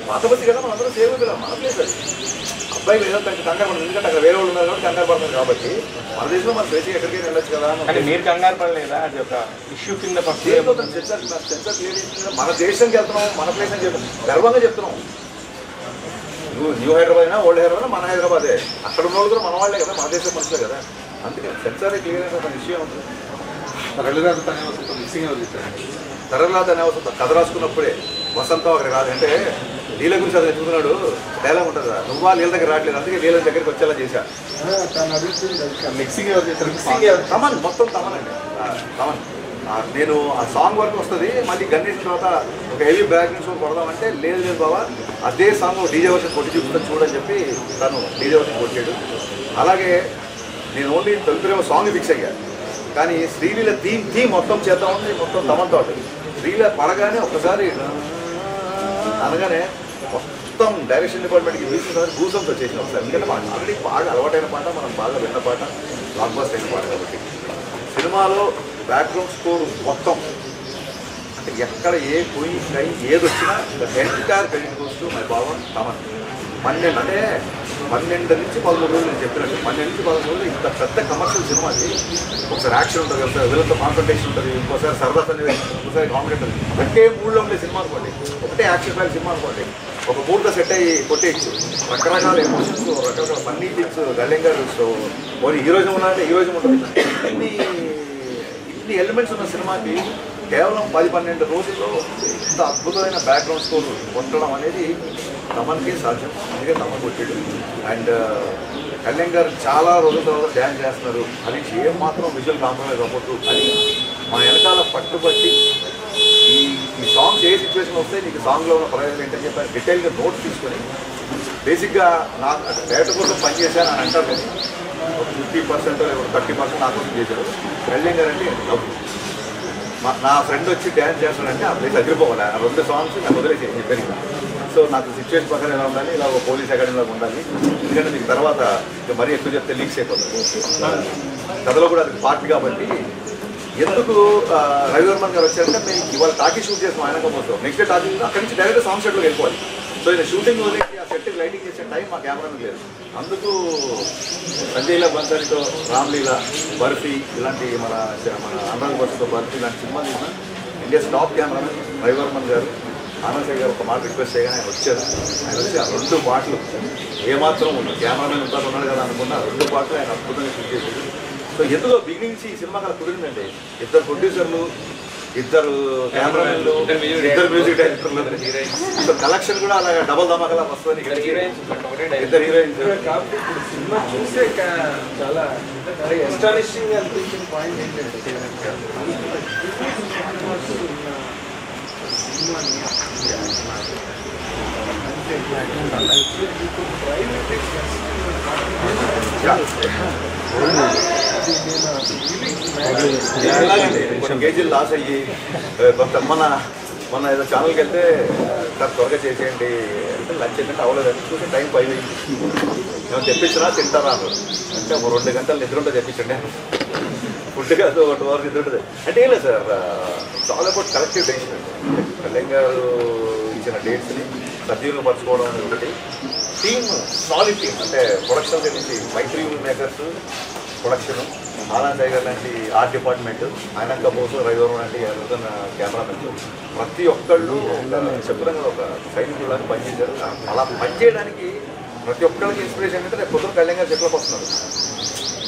పాత పరిస్థితి కదా మనం అందరూ సేఫ్ అయిపోయాం, మన ప్లేస్ అది. అబ్బాయి వేరే కంగారు పడుతుంది, ఎందుకంటే అక్కడ వేరే వాళ్ళు ఉన్నారు కాబట్టి కంగారు పడుతుంది. కాబట్టి మన దేశంలో మన స్వేచ్ఛ ఎక్కడికైనా వెళ్ళొచ్చు కదా. కానీ మీరు కంగారు పడలేదా? అది ఒక ఇష్యూ కింద సెన్సార్ క్లియర్ మన దేశానికి వెళ్తున్నాం, మన ప్లేస్ అని చెప్తున్నాం, గర్వంగా చెప్తున్నాం. న్యూ హైదరాబాద్ అయినా ఓల్డ్ హైదరాబాద్ మన హైదరాబాదే, అక్కడ ఉన్న వాళ్ళు కూడా మన వాళ్ళే కదా, మన దేశం మనుషులే కదా. అందుకే సెన్సారే క్లియర్ అయిన ఒక విషయం ఉంటుంది. తరలాత అనే వసంత కథ రాసుకున్నప్పుడే వసంతం అక్కడ రాదు అంటే నీళ్ళ గురించి అది ఎత్తుకున్నాడు, డైలాగ్ ఉంటుంది కదా, నువ్వు నీళ్ళ దగ్గర రావట్లేదు, అందుకే నీళ్ళ దగ్గరికి వచ్చేలా చేశా. తమన్ మొత్తం తమన్ అండి, తమన్. నేను ఆ సాంగ్ వరకు వస్తుంది, మళ్ళీ గణేష్ తర్వాత ఒక హెవీ బ్యాక్గ్రౌండ్ సాంగ్ కొడదామంటే లేదు బాబా అదే సాంగ్ డీజే వర్షన్ కొట్టి చూపుతాను చూడని చెప్పి తను డీజే వర్షన్ కొట్టాడు. అలాగే నేను ఓన్లీ తొలిప్రేమ సాంగ్ ఫిక్స్ అయ్యా, కానీ శ్రీలీల థీమ్ మొత్తం చేద్దామని మొత్తం తమన్తో శ్రీలీల పడగానే ఒకసారి అనగానే మొత్తం డైరెక్షన్ డిపార్ట్మెంట్కి వీసారి గూసంతో చేసిన ఒకసారి. ఎందుకంటే మనకు ఆల్రెడీ బాగా అలవాటైన పాట, మనం బాగా విన్న పాట, బ్లాక్ బస్టర్ అయిన పాట కాబట్టి సినిమాలో బ్యాక్గ్రౌండ్ స్కోర్ మొత్తం అంటే ఎక్కడ ఏ పోయి ఏది వచ్చినా entire credit goes to my బావ తమన్. 12 అంటే 12 నుంచి 13 రోజులు నేను చెప్పినట్టు 12 నుంచి 13 రోజులు ఇంత పెద్ద కమర్షియల్ సినిమా అది. ఒకసారి యాక్షన్ ఉంటుంది, ఒకసారి వీళ్ళతో కాన్సన్ట్రేషన్ ఉంటుంది, ఇంకోసారి సరదా అనేది, ఇంకోసారి కామెడీ ఉంటుంది. ఒకే మూడ్లో ఉండే సినిమా అనుకోండి, ఒకటే యాక్షన్ ప్యాక్ సినిమా అనుకోండి, ఒక మూడ్లో సెట్ అయ్యి కొట్టేయచ్చు. రకరకాల ఎమోషన్స్, రకరకాల ఫన్నీ థింగ్స్, గల్లెంగర్స్, మరి హీరోయిజం ఉన్నాయంటే హీరోయిజం ఉంటుంది. ఇన్ని ఎలిమెంట్స్ ఉన్న సినిమాకి కేవలం 10-12 రోజుల్లో ఇంత అద్భుతమైన బ్యాక్గ్రౌండ్ స్కోర్ కొట్టడం అనేది తమన్కి సాధ్యం. అందుకే తమన్ కొట్టాడు. అండ్ కళ్యాణ్ గారు చాలా రోజుల తర్వాత డ్యాన్స్ చేస్తున్నారు, అది ఏం మాత్రం విజువల్ కాంప్రమైజ్ అవ్వద్దు అని మా వెనకాల పట్టుబట్టి ఈ సాంగ్స్ ఏ సిచ్యువేషన్ వస్తే నీకు సాంగ్లో ఉన్న ప్రయోజనం ఏంటని చెప్పి డీటెయిల్గా నోట్స్ తీసుకొని బేసిక్గా నాకు డైరెక్టర్ కోసం పనిచేశాను అని అంటారు, కానీ ఒక 50% లేదా 30% నా కోసం చేశారు. కళ్యాణ్ గారు అంటే నా ఫ్రెండ్ వచ్చి డ్యాన్స్ చేస్తానంటే ఆ ప్లేస్ అదిరిపోవాలి. ఆ 2 సాంగ్స్ నాకు వదిలేసి చెప్పాను. సో నాకు సిచ్యువేషన్ ప్రకారం ఎలా ఉండాలి, ఇలా పోలీస్ అకాడమీలో ఉండాలి. ఎందుకంటే మీకు తర్వాత ఇక మరీ ఎక్కువ చెప్తే లీక్స్ అయిపోతుంది కథలో కూడా అది పార్ట్. కాబట్టి ఎందుకు రవివర్మన్ గారు వచ్చారంటే మేము ఇవాళ టాకీ షూట్ చేస్తాం ఆయన కోసం, నెక్స్ట్ డే టాకీ అక్కడి నుంచి డైరెక్ట్ సాంగ్ సెట్లోకి వెళ్ళిపోవాలి. సో ఈయన షూటింగ్ వదిలేసి ఆ సెట్కి లైటింగ్ చేసే టైం మా కెమెరాకి లేదు. అందుకు సంజయ్లా బన్సారితో, రామ్లీలా, బర్ఫీ ఇలాంటి మన అనురాగ్ బస్సుతో బర్ఫీ ఇలాంటి సినిమాలు తీసిన ఇండియాస్ టాప్ కెమెరామెన్ రవివర్మన్ గారు, ఆనంద్ సాయి గారు ఒక మాట రిక్వెస్ట్ చేయగానే ఆయన వచ్చారు. ఆయన వచ్చి ఆ 2 పాటలు ఏమాత్రం ఉంది కెమెరామెన్ ఉంటారు ఉన్నాడు కదా అనుకున్న 2 పాటలు ఆయన అద్భుతంగా షూట్ చేశారు. సో ఎందులో బిగినింగ్ నుంచి ఈ సినిమా కదా కుదిరిందండి. 2 ప్రొడ్యూసర్లు, 2 కెమెరామెన్లు, 2 మ్యూజిక్ డైరెక్టర్లు. సో కలెక్షన్ కూడా అలాగే డబల్ ధమాకలా వస్తుంది. 2 హీరోయిన్స్. సినిమా చూసే చాలా ఎస్టానిషింగ్ అనిపించిన పాయింట్ ఏంటంటే కొన్ని కేజీలు లాస్ అయ్యి కొంత మొన్న ఏదో ఛానల్కి వెళ్తే సార్ త్వరగా చేసేయండి అంటే లంచ్ ఏంటంటే అవ్వలేదని చూసి టైం 5 అయింది. మేము తెప్పించినా తింటారా అన్నారు. అంటే ఒక 2 గంటలు నిద్ర ఉంటే తెప్పించండి. ఫుడ్ కాదు 1 అవర్ నిద్ర ఉంటుంది అంటే ఏం లేదు సార్. చాలా అబౌట్ కలెక్టివ్ డెసిషన్. కళ్యాణ్ గారు ఇచ్చిన డేట్స్ని సద్వినియోగపరచుకోవడం అనేది ఒకటి. టీమ్ సాలిడ్ టీమ్ అంటే ప్రొడక్షన్ నుంచి మైత్రి మేకర్స్ ప్రొడక్షన్, ఆనంద్ టైగర్ లాంటి ఆర్ట్ డిపార్ట్మెంట్, ఆయన కబోస్, రవివర్మ లాంటి కెమెరామెన్, ప్రతి ఒక్కళ్ళు చెప్పులంగా ఒక సైనికులను పనిచేశారు. అలా పనిచేయడానికి ప్రతి ఒక్కరికి ఇన్స్పిరేషన్ అంటే రేపు పొద్దున కళ్యాణ్ గారు సెట్లోకి వస్తున్నారు.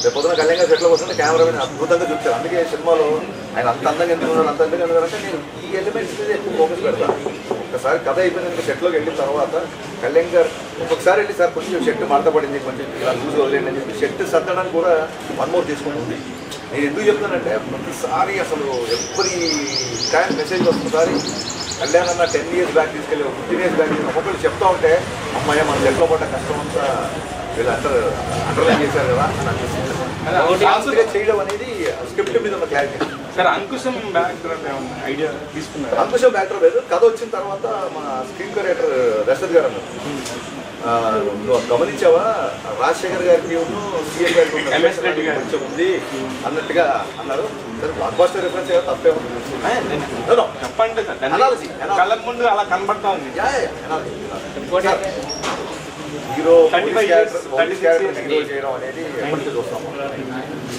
రేపు పొద్దున కళ్యాణ్ గారు సెట్లోకి వస్తుంటే కెమెరామెన్ అద్భుతంగా చూపించారు. అందుకే సినిమాలో ఆయన అంత అందంగా ఎందుకు ఉన్నారు, అంత అందంగా ఉన్నారంటే నేను ఈ ఎలిమెంట్స్ మీద ఎక్కువ ఫోకస్ పెడతాను. ఒకసారి కథ అయిపోయింది సెట్లోకి వెళ్ళిన తర్వాత కళ్యాణ్ గారు ఒక్కొక్కసారి వెళ్ళి సార్ కొంచెం షర్ట్ మడత పడింది, కొంచెం ఇలా లూజ్ వదిలేండి అని చెప్పి షర్ట్ సర్దడానికి కూడా 1 మోర్ తీసుకుని ఉంది. నేను ఎందుకు చెప్తానంటే ప్రతిసారి అసలు ఎవ్రీ టైం మెసేజ్ వస్తుందిసారి కళ్యాణ్ అన్న 10 years బ్యాక్ తీసుకెళ్ళి 15 years బ్యాక్ ఒక్కొక్కరు చెప్తా ఉంటే అమ్మాయి మన సెట్లో పడ్డ కష్టం అంతా వీళ్ళు అండర్లైన్ చేశారు కదా అని అనిపిస్తుంది. చేయడం అనేది స్క్రిప్ట్ మీద ఉన్న clarity. Sir Ankusam background idea తీసుకున్నారు? అంకుశం బ్యాక్గ్రౌండ్ లేదు. కథ వచ్చిన తర్వాత మా స్క్రీన్ డైరెక్టర్ రషద్ గారు అన్నారు, నువ్వు గమనించావా రాజశేఖర్ గారికి సీఎం గారికి కొంచెం ఉంది అన్నట్టుగా అన్నారు. బ్లాక్ బాస్టర్ రిఫరెన్స్ తప్పే ఉంది చెప్పండి సార్. కళ్ళ ముందు అలా కనబడతా ఉంది. హీరో పోలీస్ క్యారెక్టర్ హీరో చేయడం అనేది ఎప్పటి నుంచో చూస్తాము.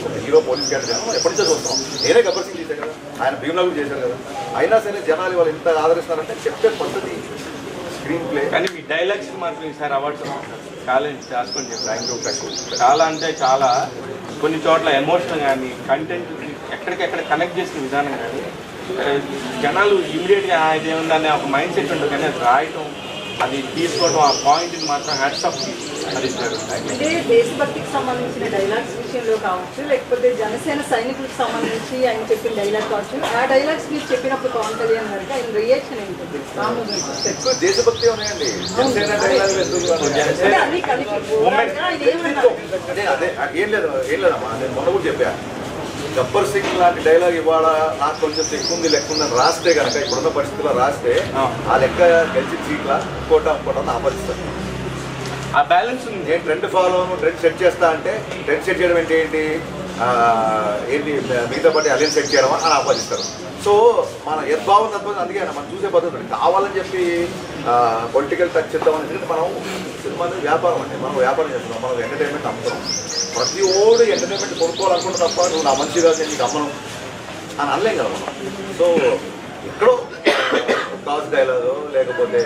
ఒక హీరో పోలీస్ క్యారెక్టర్ చేయడం ఎప్పటి నుంచో చూస్తాం. నేనే గబ్బర్ సింగ్ చేశాను కదా, ఆయన భీమ్లా కూడా చేశారు కదా. అయినా సరే జనాలు వాళ్ళు ఎంత ఆదరిస్తున్నారంటే చెప్పే పద్ధతి, స్క్రీన్ ప్లే. కానీ మీ డైలాగ్స్ మాత్రం ఈసారి అవార్డ్స్ ఛాలెంజ్ చేసుకొని చాలా అంటే చాలా కొన్ని చోట్ల ఎమోషన్ కానీ కంటెంట్ ఎక్కడికెక్కడ కనెక్ట్ చేసిన విధానం కానీ జనాలు ఇమీడియట్గా ఇదేముందనే ఒక మైండ్ సెట్ ఉంటుంది. కానీ అది రాయటం, అది తీసుకోవడం, ఆ పాయింట్ని మాత్రం హ్యాట్స్ ఆఫ్ అది ఇస్తారు. అంటే దేశభక్తికి సంబంధించిన డైలాగ్స్ విషయంలో కావచ్చు, లేకపోతే జనసేన సైనికులకు సంబంధించి ఆయన చెప్పిన డైలాగ్ కావచ్చు, ఆ డైలాగ్స్ మీరు చెప్పినప్పుడు పవన్ కళ్యాణ్ గారికి ఆయన రియాక్షన్ ఏంటంటే ఎక్కువ దేశభక్తి ఉన్నాయండి. జనసేన డైలాగులు ఎందుకు అన్ని కలిపి ఆయన ఏమన్నారు? అదే ఏం లేదమ్మా, నేను మొన్న కూడా చెప్పాను. గబ్బర్ సింగ్ లాంటి డైలాగ్ ఇవాళ నాకు కొంచెం లెక్క ఉందని రాస్తే కనుక ఇప్పుడున్న పరిస్థితుల్లో రాస్తే ఆ లెక్క గెలిచి సీట్ల ఇంకోట ఆపరిస్తాను. ఆ బ్యాలెన్స్ ఉంది. నేను ట్రెండ్ ఫాలో ట్రెండ్ సెట్ చేస్తా అంటే ట్రెండ్ సెట్ చేయడం అంటే ఏంటి, ఏంటి మిగతా పార్టీ అలయన్స్ సెట్ చేయడమా అని ఆపాదిస్తారు. సో మన యద్భావం తత్వం అందుకే మనం చూసే పద్ధతి కావాలని చెప్పి పొలిటికల్ టచ్ చేద్దామని. ఎందుకంటే మనం సినిమాని వ్యాపారం అంటే మనం వ్యాపారం చేస్తున్నాం, మనం ఎంటర్టైన్మెంట్ అమ్ముతున్నాం. ప్రతి ఓడు ఎంటర్టైన్మెంట్ కొనుక్కోవాలనుకుంటే తప్ప నువ్వు నా మంచి కాదు నేను నీకు అమ్మను అని అనలేం కదా మనం. సో ఎక్కడో కాస్ డైలాగో లేకపోతే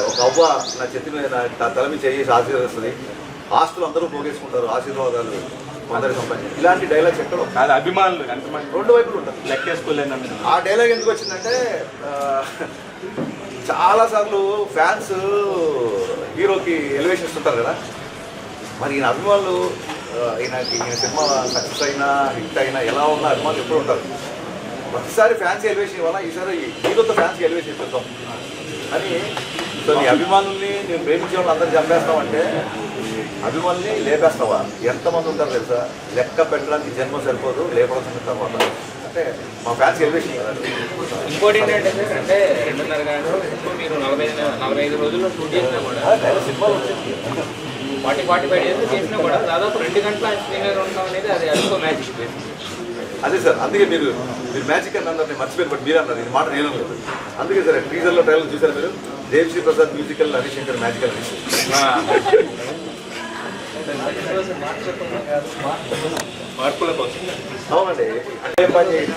ఒక అవ్వ నా చెత్తి మీద నా తల మీద చేసి ఆశీర్వదిస్తుంది, ఆస్తులు అందరూ పోగేసుకుంటారు, ఆశీర్వాదాలు అందరికి సంబంధించి ఇలాంటి డైలాగ్స్ ఎక్కడో అభిమానులు రెండు వైపులు ఉంటారు. లెక్కేసుకోలేని ఆ డైలాగ్ ఎందుకు వచ్చిందంటే చాలాసార్లు ఫ్యాన్స్ హీరోకి ఎలివేషన్ ఇస్తుంటారు కదా, మరి ఈయన అభిమానులు ఈయన సినిమా సక్సెస్ అయినా హిట్ అయినా ఎలా ఉన్నా అభిమానులు ఎప్పుడు ఉంటారు. ప్రతిసారి ఫ్యాన్స్ ఎలివేషన్ ఇవ్వాలా, ఈసారి హీరోతో ఫ్యాన్స్కి ఎలివేషన్ ఇప్పిద్దాం అని. సో నీ అభిమానుల్ని నేను ప్రేమించే వాళ్ళు అందరూ చంపేస్తామంటే అభిమానుల్ని లేపేస్తావా? ఎంతమంది ఉంటారు తెలుసా? లెక్క పెట్టడానికి జన్మ సరిపోదు, లేపడం తర్వాత అంటే మా ఫ్యాన్స్ ఎలివేషన్ కదండి. ఇంకోటి ఏంటంటే సార్, అంటే 2.5 గంటలు మీరు 45 రోజుల్లో షూట్ చేసినా కూడా సినిమాలు వచ్చింది 45 డేస్ చేసినా కూడా దాదాపు 2 గంటల స్క్రీన్ మీద ఉండడం అనేది అది ఎంతో మ్యాజిక్. అదే సార్, అందుకే మీరు మ్యాజిక్ అని అన్నారు, నేను మర్చిపోయాను. బట్ మీరు అన్నారు, ఇది మాట నేను లేదు. అందుకే సార్ టీజర్లో ట్రైలర్ చూసారు మీరు, దేవిశ్రీ ప్రసాద్ మ్యూజికల్, హరిశంకర్ మ్యాజికల్ అని. మార్పుల కోసం అవునండి, అంటే పని చేయండి.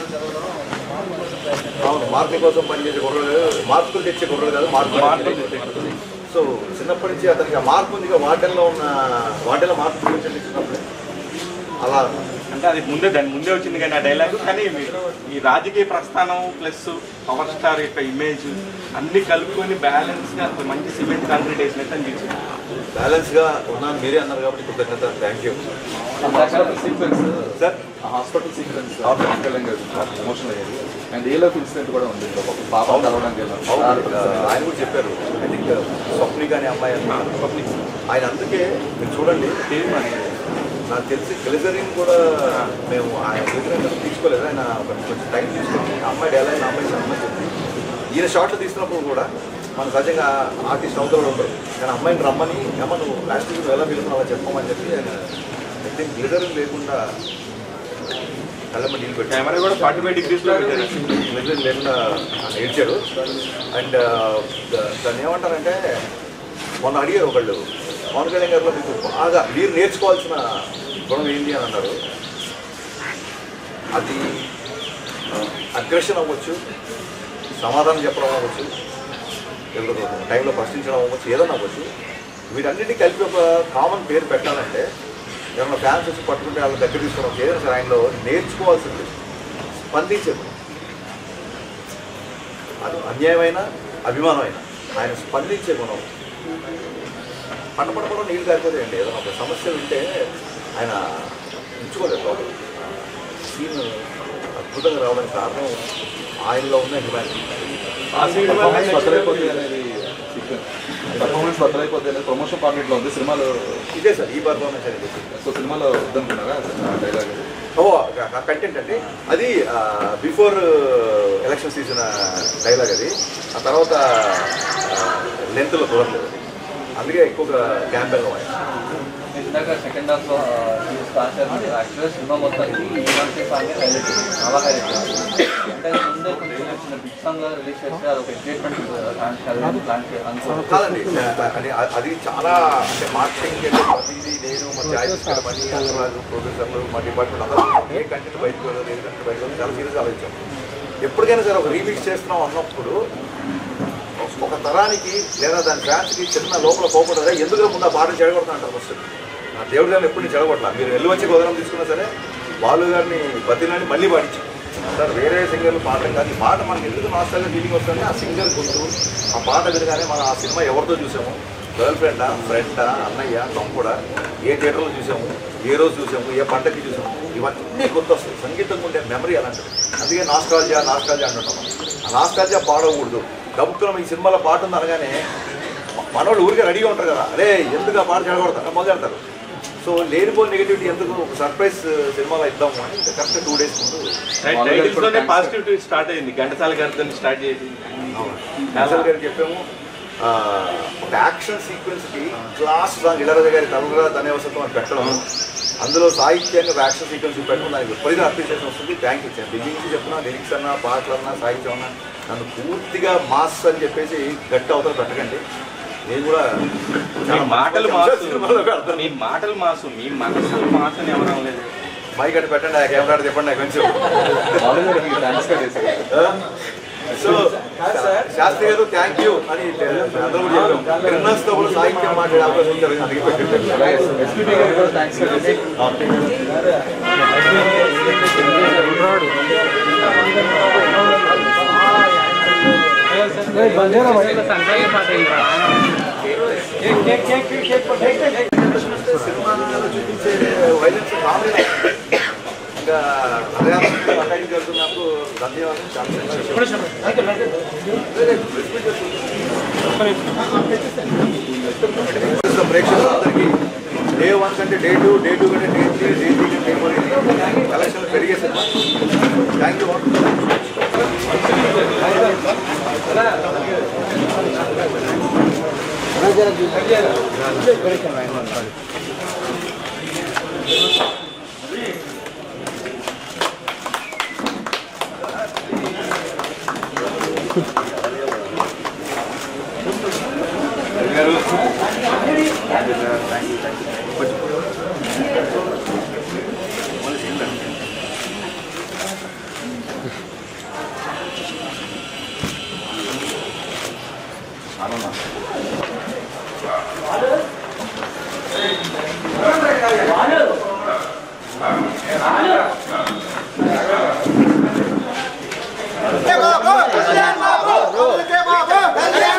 అవును, మార్కుల కోసం పనిచేసే కుర్రలు, మార్కులు తెచ్చే కుర్రలు కాదు, మార్కులు. సో చిన్నప్పటి నుంచి అతనికి ఆ మార్పు ఉంది. వాటిలో మార్పు చూపించండి చిన్నప్పుడే. అలా అంటే అది దాని ముందే వచ్చింది కానీ ఆ డైలాగ్. కానీ ఈ రాజకీయ ప్రస్థానం ప్లస్ పవర్ స్టార్ యొక్క ఇమేజ్ అన్ని కలుపుకొని బ్యాలెన్స్గా మంచి సిమెంట్ కాంక్రీట్ వేసినట్టు అనిపించింది. బ్యాలెన్స్గా ఉన్నాను మీరే అన్నారు కాబట్టి కృతజ్ఞత. Thank you sir. Hospital sequence emotional అయ్యేది అండ్ ఏ లైఫ్ ఇన్సిడెంట్ కూడా ఉంది. పాప కలవడానికి ఆయన కూడా చెప్పారు. ఐ థింక్ స్వప్నిక అనే అమ్మాయి ఆయన. అందుకే మీరు చూడండి, నాకు తెలిసి గ్లిజరిన్ కూడా మేము ఆయన గ్లిజరిన్ తీసుకోలేదు. ఆయన కొంచెం టైం తీసుకొని అమ్మాయి డైలాగ్ అమ్మాయి సంబంధించింది. ఈయన షార్ట్లు తీసినప్పుడు కూడా మన సహజంగా ఆర్టిస్ట్ అవుతూ కూడా ఉంటారు. కానీ అమ్మాయిని రమ్మని అమ్మ నువ్వు లాస్ట్ వీక్ ఎలా వెళ్తున్నావు అలా చెప్పమని చెప్పి ఆయన ఐ థింక్ గ్లిజరిన్ లేకుండా కళ్ళమ్మ నీళ్ళు పెట్టి కెమెరా కూడా 45 degrees గ్లిజరిన్ లేకుండా ఏడ్చారు. అండ్ దాన్ని ఏమంటారంటే మొన్న అడిగారు ఒకళ్ళు, పవన్ కళ్యాణ్ గారిలో మీకు బాగా మీరు నేర్చుకోవాల్సిన గుణం ఏంటి అని అన్నారు. అది అగ్రెషన్ అవ్వచ్చు, సమాధానం చెప్పడం అవ్వచ్చు, టైంలో ప్రశ్నించడం అవ్వచ్చు, ఏదైనా అవ్వచ్చు. వీటన్నిటికీ కలిపి ఒక కామన్ పేరు పెట్టాలంటే ఏమన్నా ఫ్యాన్స్ వచ్చి పట్టుకుంటే వాళ్ళ దగ్గర తీసుకోవడం ఏదైనా సరే ఆయనలో నేర్చుకోవాల్సింది స్పందించేది. అది అన్యాయమైన అభిమానమైన ఆయన స్పందించే గుణం. పట్టపడపడం నీళ్ళు కాకపోతాయండి. ఏదైనా ఒక సమస్య ఉంటే ఆయన ఉంచుకోలేదు. సీన్ అద్భుతంగా రావడానికి కారణం ఆయనలో ఉన్న హ్యుమానిటీ. పర్ఫార్మెన్స్ బద్దలైపోతే ప్రమోషన్ ఫార్మేట్లో ఉంది సినిమాలో. ఇదే సార్ ఈ పర్ఫార్మెన్స్ అనేది. సో సినిమాలో వద్దనుకున్నారా డైలాగ్? కంటెంట్ అండి అది. బిఫోర్ ఎలక్షన్స్ తీసిన డైలాగ్ అది. ఆ తర్వాత లెంత్లో కుదరలేదు, అందుకే ఎక్కువగా క్యాంపెయిన్ ఇందాక సెకండ్ హాఫ్లో యాక్చువల్గా సినిమా మొత్తానికి హైలైట్ చాలా హైలైట్. అంటే ముందే కొంచెం చిన్న బిగ్ సాంగ్ రిలీజ్ చేస్తే అది ఒక ఎగ్జైట్మెంట్ కాదండి. అది చాలా అంటే మార్కెటింగ్ ఇది నేను మా ఛాయిస్ మనీ అసలు ప్రొడ్యూసర్లు మా డిపార్ట్మెంట్ అందరూ ఏ కంటెంట్ బయటకు వెళ్ళదు, ఏ కంటెంట్ బయటకు వెళ్ళదు, చాలా సీరియస్గా ఆలోచించాం. ఎప్పటికైనా సరే ఒక రీమిక్స్ చేస్తున్నాం అన్నప్పుడు ఒక తరానికి లేదా దాని ఫ్యాన్స్కి చిన్న లోపల పోకూడదా, ఎందుకు ముందు ఆ పాటలు చెడగొడతా అంటారు. ఫస్ట్ నా దేవుడి గారిని ఎప్పుడు చెడగొట్టాలి. మీరు వెళ్ళి వచ్చి గోదరం తీసుకున్నా సరే బాలు గారిని బతిలాన్ని మళ్ళీ పాడించాం సార్. వేరే సింగర్లు పాడడం కానీ ఈ పాట మనకి ఎందుకు నాస్టాల్జియా ఫీలింగ్ వస్తుంది, ఆ సింగర్ గుర్తు, ఆ పాట వినగానే మనం ఆ సినిమా ఎవరితో చూసాము, గర్ల్ ఫ్రెండా, ఫ్రెండా, అన్నయ్య, తమ్ముడా, ఏ థియేటర్లో చూసాము, ఏ రోజు చూసాము, ఏ పంటకి చూసాము, ఇవన్నీ గుర్తొస్తాయి. సంగీతం ఉండే మెమరీ అలాంటిది. అందుకే నాస్టాల్జియా అంటుంటాం. ఆ నాస్టాల్జియా పాడకూడదు. గబుక్కున ఈ సినిమాలో పాట ఉంది అనగానే మనోళ్ళు ఊరికే రెడీగా ఉంటారు కదా, అరే ఎందుకు ఆ పాట చెడగొడతారు మొదలెడతారు. సో లేనిపోయిన నెగిటివిటీ ఎందుకు, ఒక సర్ప్రైజ్ సినిమాలో ఇద్దాము అని కరెక్ట్ 2 days ముందు పాజిటివిటీ స్టార్ట్ అయింది. ఘంటసాల గారితో స్టార్ట్ చేసి ఘంటసాల గారికి చెప్పాము. ఒక యాక్షన్ సీక్వెన్స్కి క్లాస్ సాంగ్ ఇళరాజా గారి తలరా తనే వసతం అని పెట్టడం, అందులో సాహిత్యాన్ని యాక్షన్ సీక్వెన్స్ చూపెట్టుకుని దానికి విపరీత అప్రిషియేషన్ వస్తుంది. Thank you. బిగినింగ్ నుంచి చెప్తున్నా, లిరిక్స్ అన్నా, పాటలు అన్నా, సాహిత్యం అన్నా నన్ను పూర్తిగా మాస్ అని చెప్పేసి గట్టి అవతల పెట్టకండి. నేను కూడా మీ మాటలు మాసు, మీ మాటలు మాసు, మీ మనసు మాసు అని ఎవరు అనలేదు. మైక్ అటు పెట్టండి, ఆ కెమెరా చెప్పండి నాకు కొంచెం. సో శాస్త్రి గారు థ్యాంక్ యూ అని అందరూ కూడా చెప్పాం. క్రిమినల్స్తో కూడా సాహిత్యం మాట్లాడే అవకాశం ఉంటుంది. అందుకే సినిమాలో చూపించే వైలెన్స్ కామెడీ ఇంకా అటాకింగ్ జరుగుతున్నప్పుడు ధన్యవాదాలు. ప్రేక్షకులందరికీ డే 1 కంటే డే 2, డే 2 కంటే డే 3, డే 3 కంటే డే 4 కలెక్షన్లు పెరిగే సినిమా. Thank you.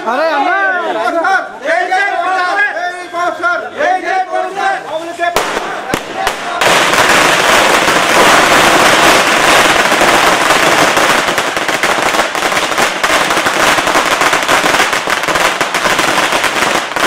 अरे